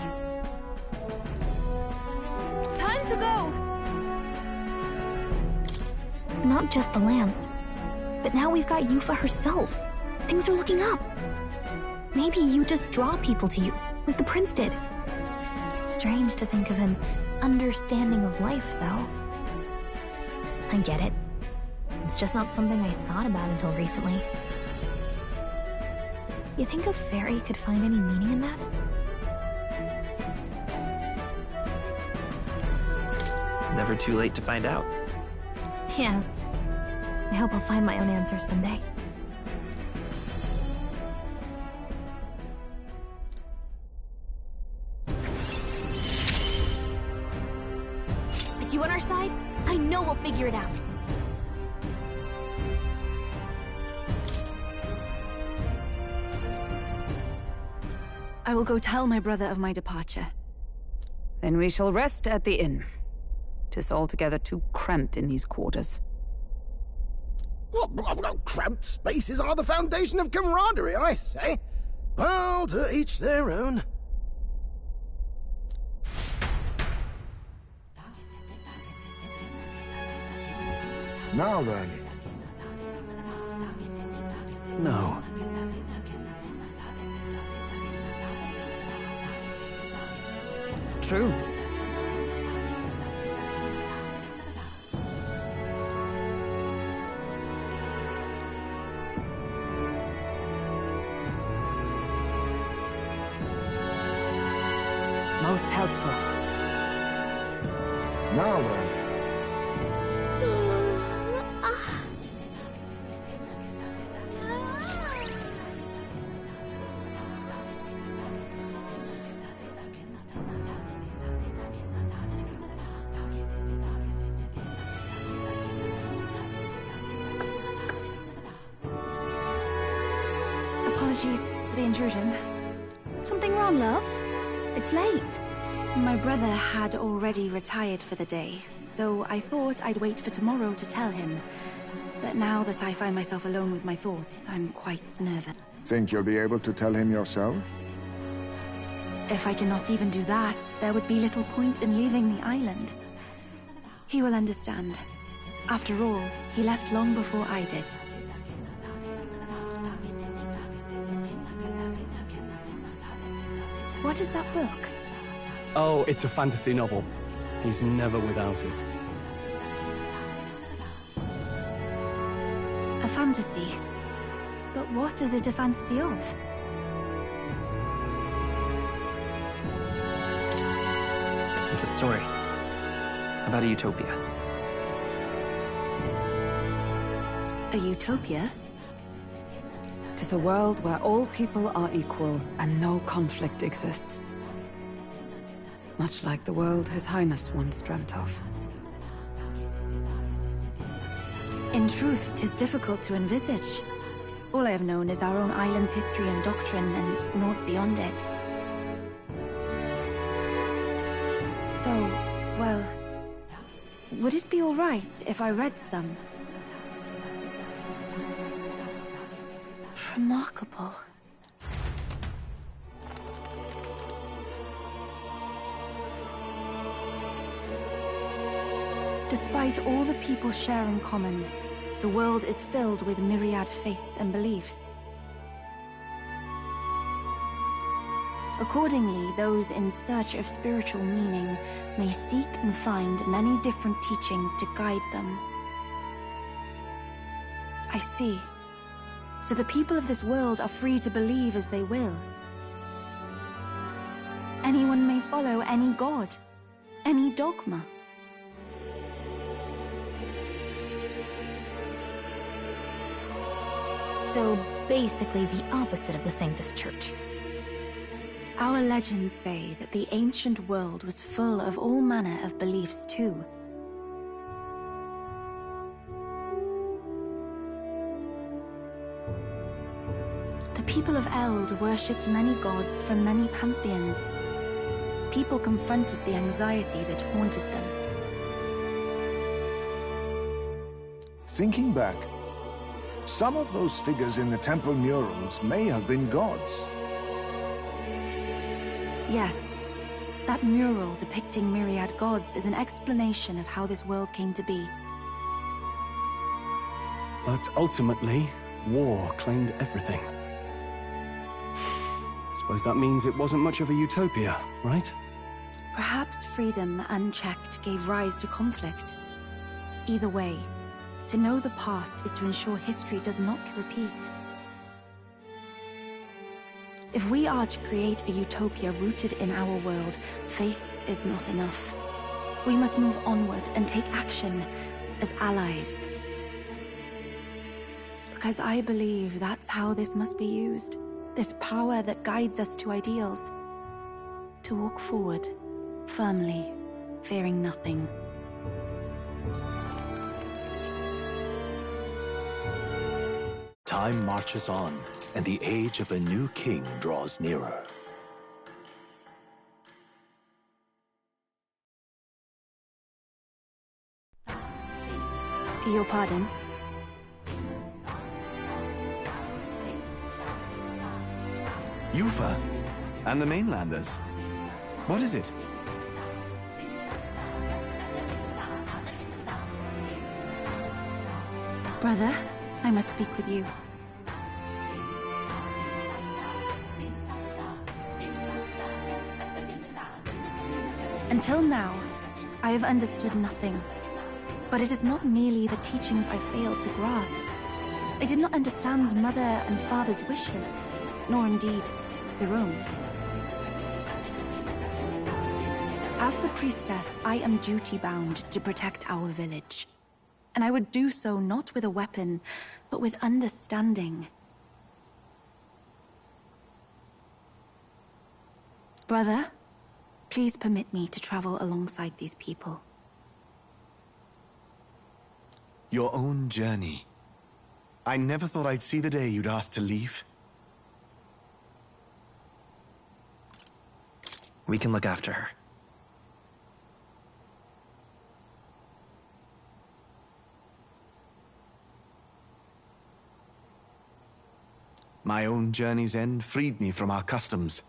Time to go! Not just the lance, but now we've got Yufa herself. Things are looking up. Maybe you just draw people to you, like the prince did. Strange to think of an understanding of life, though. I get it. It's just not something I thought about until recently. You think a fairy could find any meaning in that? Never too late to find out. Yeah. I hope I'll find my own answers someday. With you on our side, I know we'll figure it out. I will go tell my brother of my departure. Then we shall rest at the inn. 'Tis altogether too cramped in these quarters. What, cramped spaces are the foundation of camaraderie, I say. Well, to each their own. Now then. No. True. Most helpful. Now then. Apologies for the intrusion. Something wrong, love? It's late. My brother had already retired for the day, so I thought I'd wait for tomorrow to tell him. But now that I find myself alone with my thoughts, I'm quite nervous. Think you'll be able to tell him yourself? If I cannot even do that, there would be little point in leaving the island. He will understand. After all, he left long before I did. What is that book? Oh, it's a fantasy novel. He's never without it. A fantasy? But what is it a fantasy of? It's a story about a utopia. A utopia? 'Tis a world where all people are equal and no conflict exists. Much like the world His Highness once dreamt of. In truth, 'tis difficult to envisage. All I have known is our own island's history and doctrine, and naught beyond it. So, well, would it be all right if I read some? Remarkable. Despite all the people share in common, the world is filled with myriad faiths and beliefs. Accordingly, those in search of spiritual meaning may seek and find many different teachings to guide them. I see. So the people of this world are free to believe as they will. Anyone may follow any god, any dogma. So basically the opposite of the Sanctus Church. Our legends say that the ancient world was full of all manner of beliefs too. The people of Eld worshipped many gods from many pantheons. People confronted the anxiety that haunted them. Thinking back, some of those figures in the temple murals may have been gods. Yes, that mural depicting myriad gods is an explanation of how this world came to be. But ultimately, war claimed everything. Suppose that means it wasn't much of a utopia, right? Perhaps freedom unchecked gave rise to conflict. Either way, to know the past is to ensure history does not repeat. If we are to create a utopia rooted in our world, faith is not enough. We must move onward and take action as allies. Because I believe that's how this must be used. This power that guides us to ideals. To walk forward, firmly, fearing nothing. Time marches on, and the age of a new king draws nearer. Your pardon? Yufa and the mainlanders. What is it? Brother, I must speak with you. Until now, I have understood nothing. But it is not merely the teachings I failed to grasp. I did not understand Mother and Father's wishes, nor indeed their own. As the priestess, I am duty-bound to protect our village. And I would do so not with a weapon, but with understanding. Brother, please permit me to travel alongside these people. Your own journey. I never thought I'd see the day you'd ask to leave. We can look after her. My own journey's end freed me from our customs.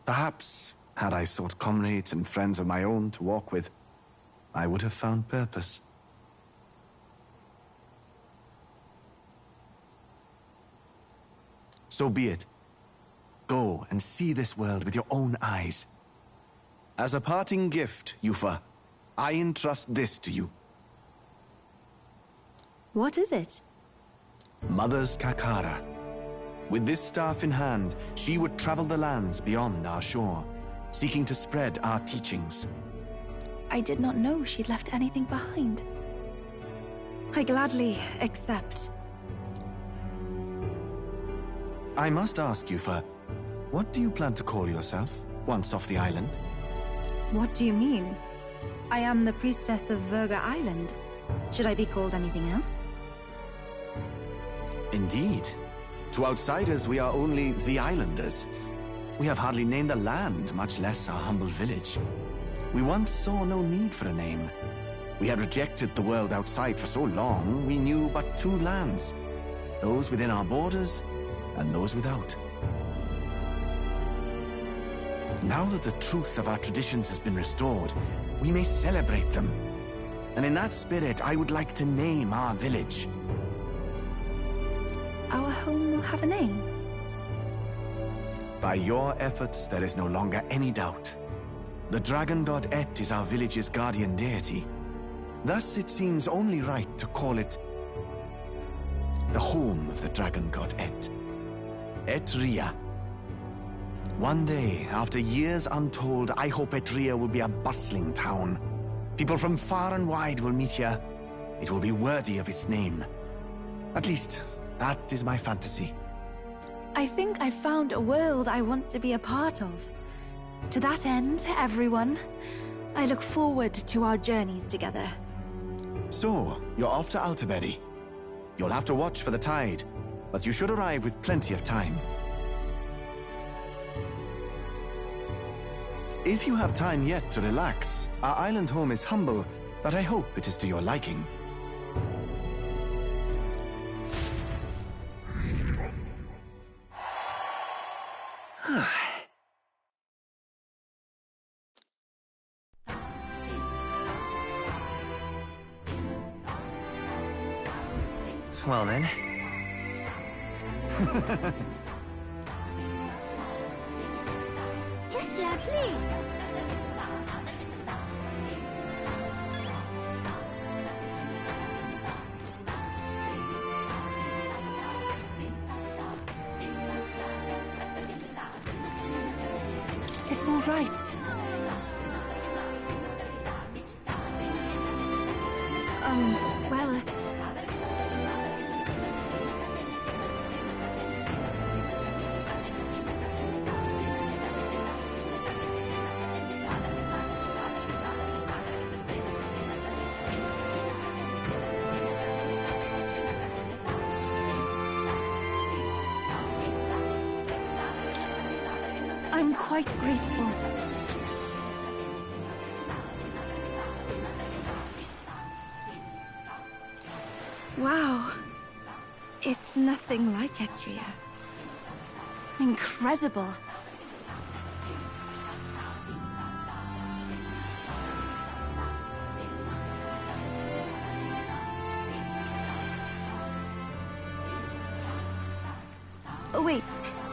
Perhaps, had I sought comrades and friends of my own to walk with, I would have found purpose. So be it. Go and see this world with your own eyes. As a parting gift, Yufa, I entrust this to you. What is it? Mother's Kakara. With this staff in hand, she would travel the lands beyond our shore, seeking to spread our teachings. I did not know she'd left anything behind. I gladly accept. I must ask, Yufa, what do you plan to call yourself, once off the island? What do you mean? I am the priestess of Virga Island. Should I be called anything else? Indeed. To outsiders, we are only the Islanders. We have hardly named the land, much less our humble village. We once saw no need for a name. We had rejected the world outside for so long, we knew but two lands. Those within our borders, and those without. Now that the truth of our traditions has been restored, we may celebrate them. And in that spirit, I would like to name our village. Our home will have a name? By your efforts, there is no longer any doubt. The dragon god Et is our village's guardian deity. Thus, it seems only right to call it the home of the dragon god Et. Etria. One day, after years untold, I hope Etria will be a bustling town. People from far and wide will meet here. It will be worthy of its name. At least, that is my fantasy. I think I found a world I want to be a part of. To that end, everyone, I look forward to our journeys together. So, you're off to Altaberry. You'll have to watch for the tide, but you should arrive with plenty of time. If you have time yet to relax, our island home is humble, but I hope it is to your liking. Well then. Just lovely. right. Well... I'm quite grateful. Wow. It's nothing like Etria. Incredible. Oh, wait.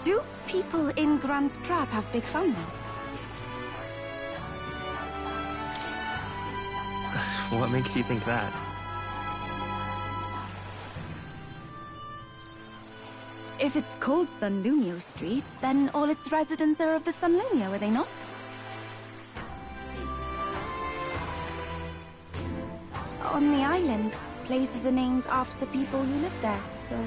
Do people in Grand Trat have big families? What makes you think that? If it's called Sunlunio Street, then all its residents are of the Sunlunio, are they not? On the island, places are named after the people who live there, so...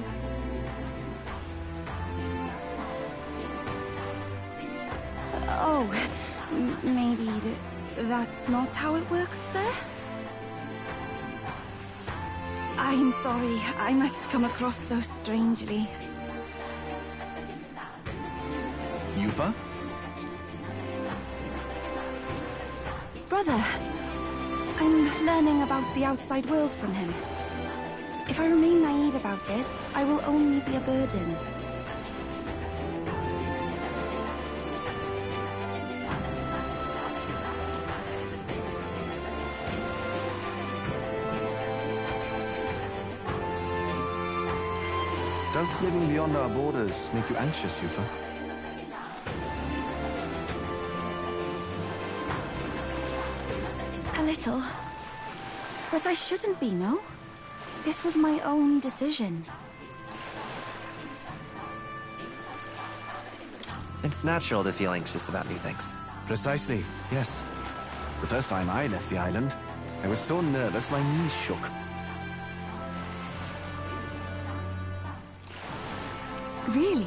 Oh, maybe that's not how it works there? I'm sorry, I must come across so strangely. Yufa? Brother, I'm learning about the outside world from him. If I remain naive about it, I will only be a burden. Does living beyond our borders make you anxious, Yufa? A little. But I shouldn't be, no? This was my own decision. It's natural to feel anxious about new things. Precisely, yes. The first time I left the island, I was so nervous my knees shook. Really?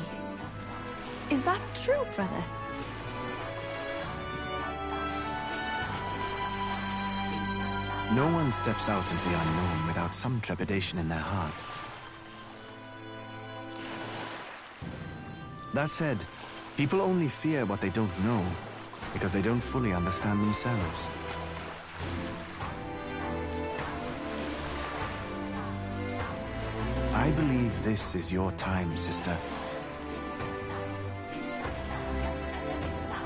Is that true, brother? No one steps out into the unknown without some trepidation in their heart. That said, people only fear what they don't know because they don't fully understand themselves. I believe this is your time, sister.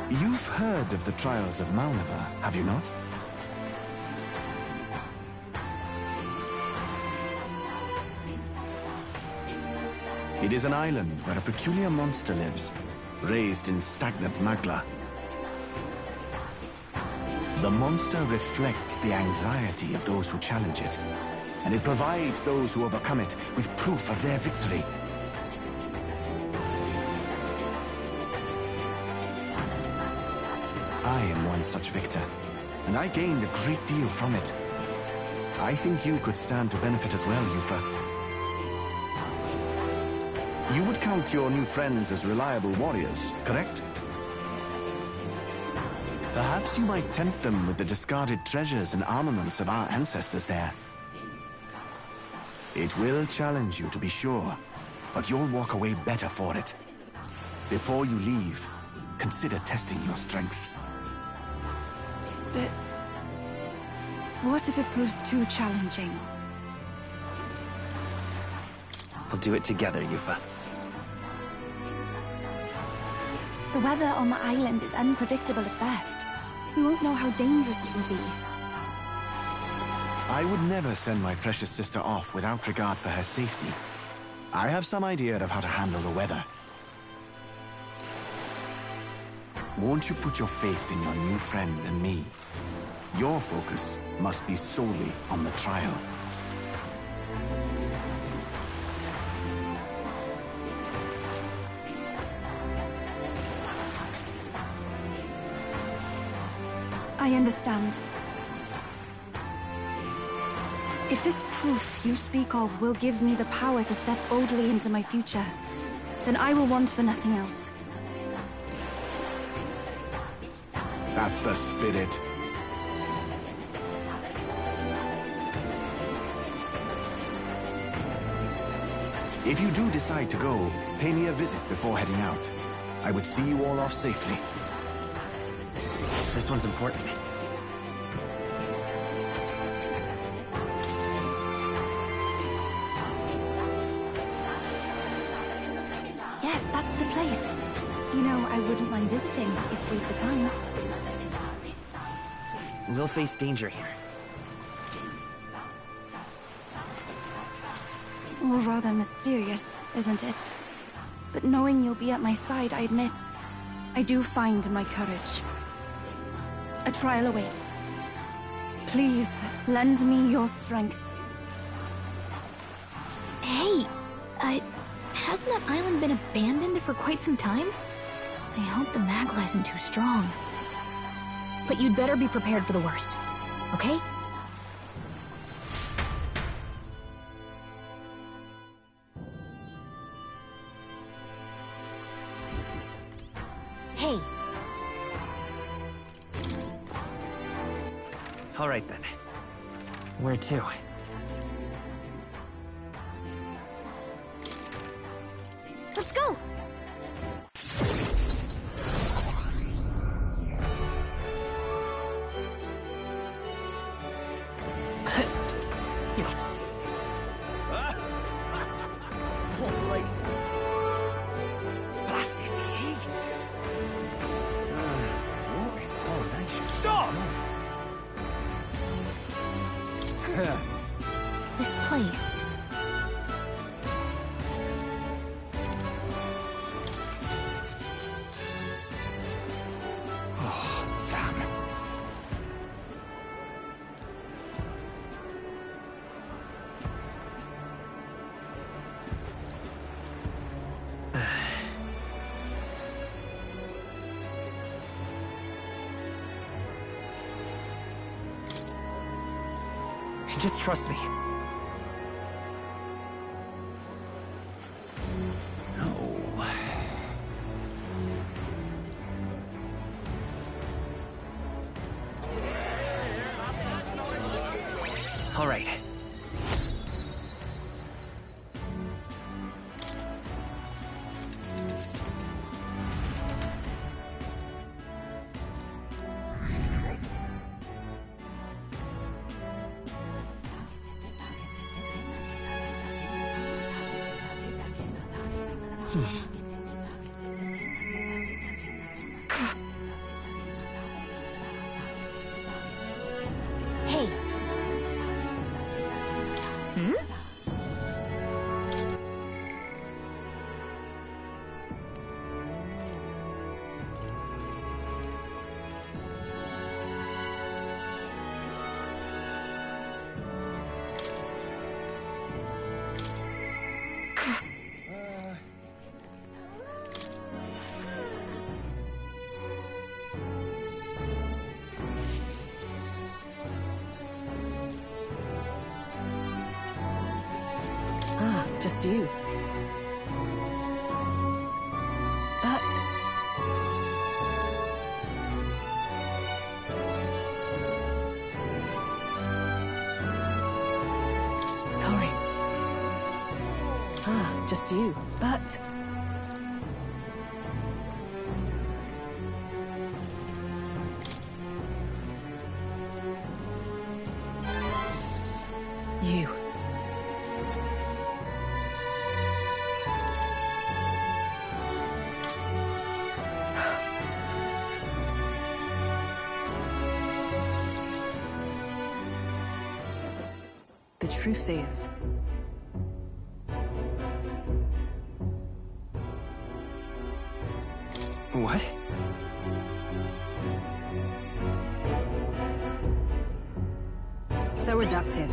You've heard of the trials of Malnever, have you not? It is an island where a peculiar monster lives, raised in stagnant magla. The monster reflects the anxiety of those who challenge it, and it provides those who overcome it with proof of their victory. I am one such victor, and I gained a great deal from it. I think you could stand to benefit as well, Yufa. You would count your new friends as reliable warriors, correct? Perhaps you might tempt them with the discarded treasures and armaments of our ancestors there. It will challenge you, to be sure, but you'll walk away better for it. Before you leave, consider testing your strength. But... what if it proves too challenging? We'll do it together, Yufa. The weather on the island is unpredictable at best. We won't know how dangerous it will be. I would never send my precious sister off without regard for her safety. I have some idea of how to handle the weather. Won't you put your faith in your new friend and me? Your focus must be solely on the trial. I understand. If this proof you speak of will give me the power to step boldly into my future, then I will want for nothing else. That's the spirit. If you do decide to go, pay me a visit before heading out. I would see you all off safely. This one's important. Yes, that's the place. You know, I wouldn't mind visiting if we've the time. We'll face danger here. Well, rather mysterious, isn't it? But knowing you'll be at my side, I admit, I do find my courage. A trial awaits. Please, lend me your strength. Hey, hasn't that island been abandoned for quite some time? I hope the Magla isn't too strong. But you'd better be prepared for the worst, okay? Hey. All right then. Where to? Let's go! You're not serious. What places? Blast this heat! What in coronation? Stop! This place. Oh, damn. Just trust me. No. All right. Hey. Hmm? Just you. But... Sorry. Just you. But... You. The truth is... What? So reductive.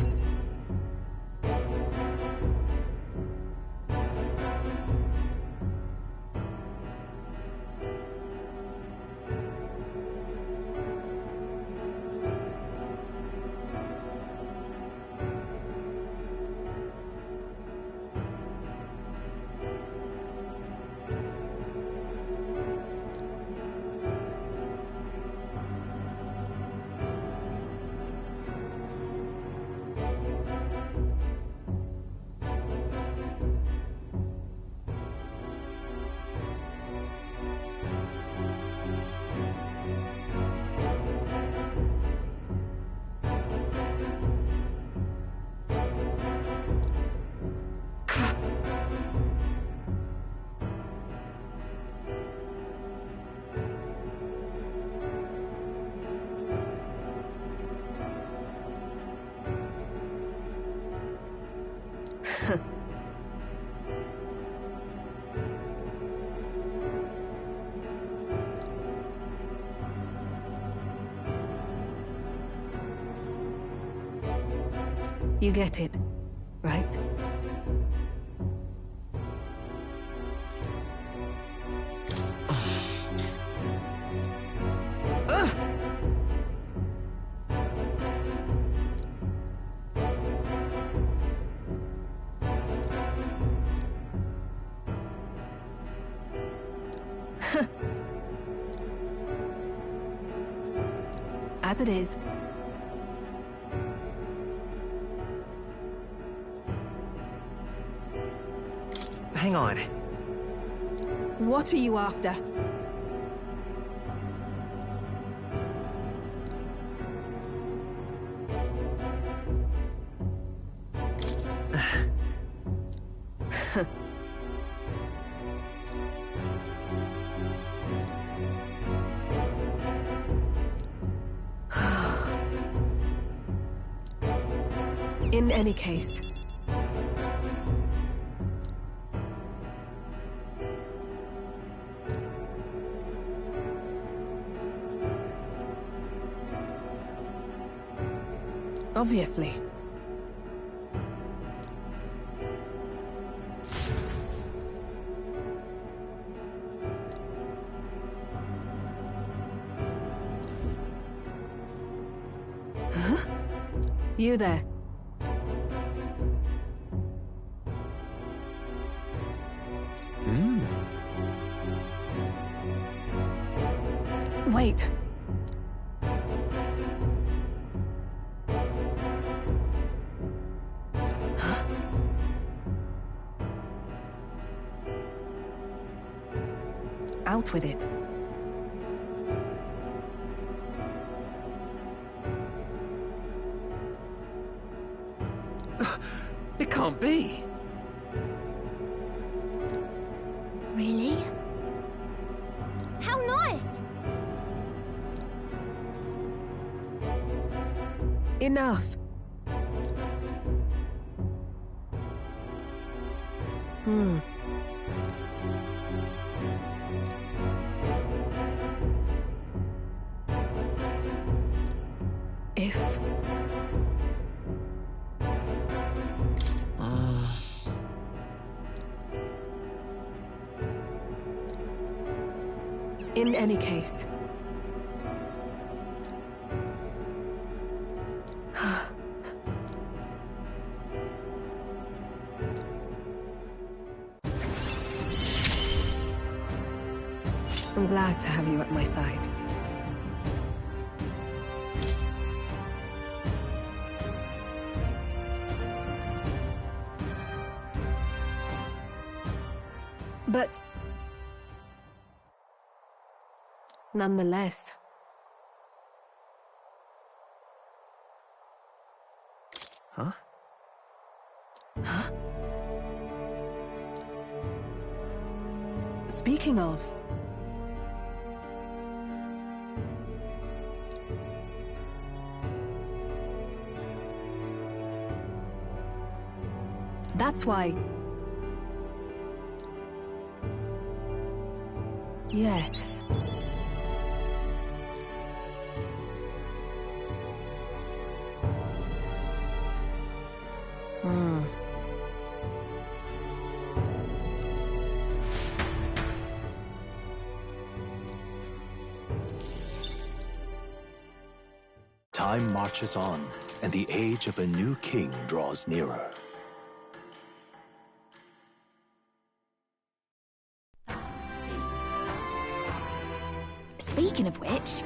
You get it, right? As it is. Hang on. What are you after? In any case. Obviously. Huh? You there. Wait. Huh? Out with it. It can't be. Really? How nice! Enough. If... In any case. I'm glad to have you at my side. But... nonetheless... Huh? Huh? Speaking of... That's why... Yes. Time marches on, and the age of a new king draws nearer. Speaking of which...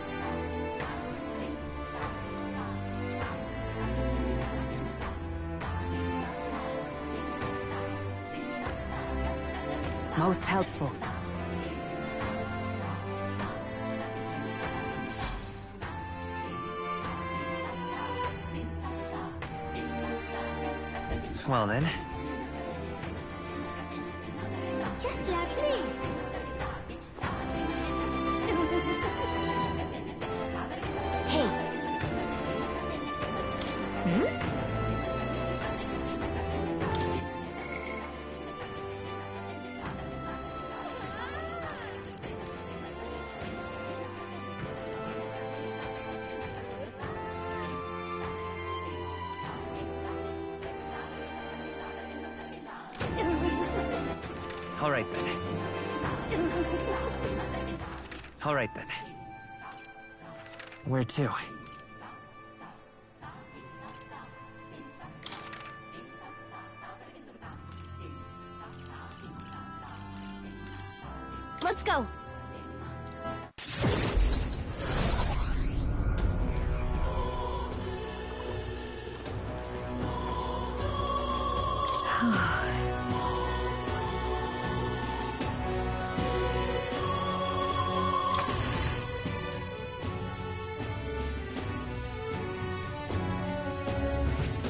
Most helpful. Well then. Just lovely. Hey. All right then. All right then. Where to? Let's go.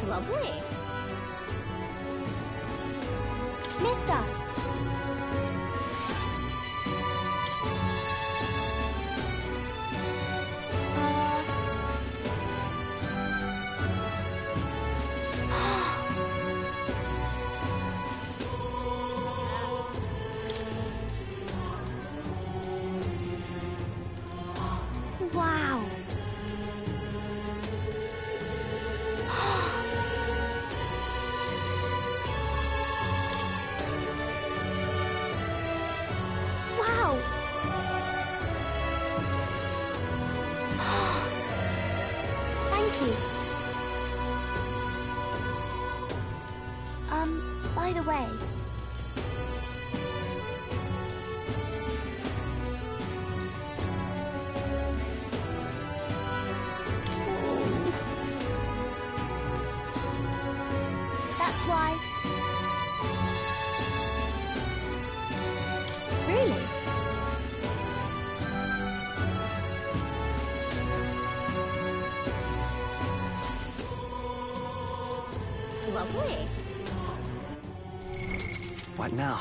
Lovely. Mister. Wow. Wow. Thank you. By the way, that's why. Really? Lovely. What now?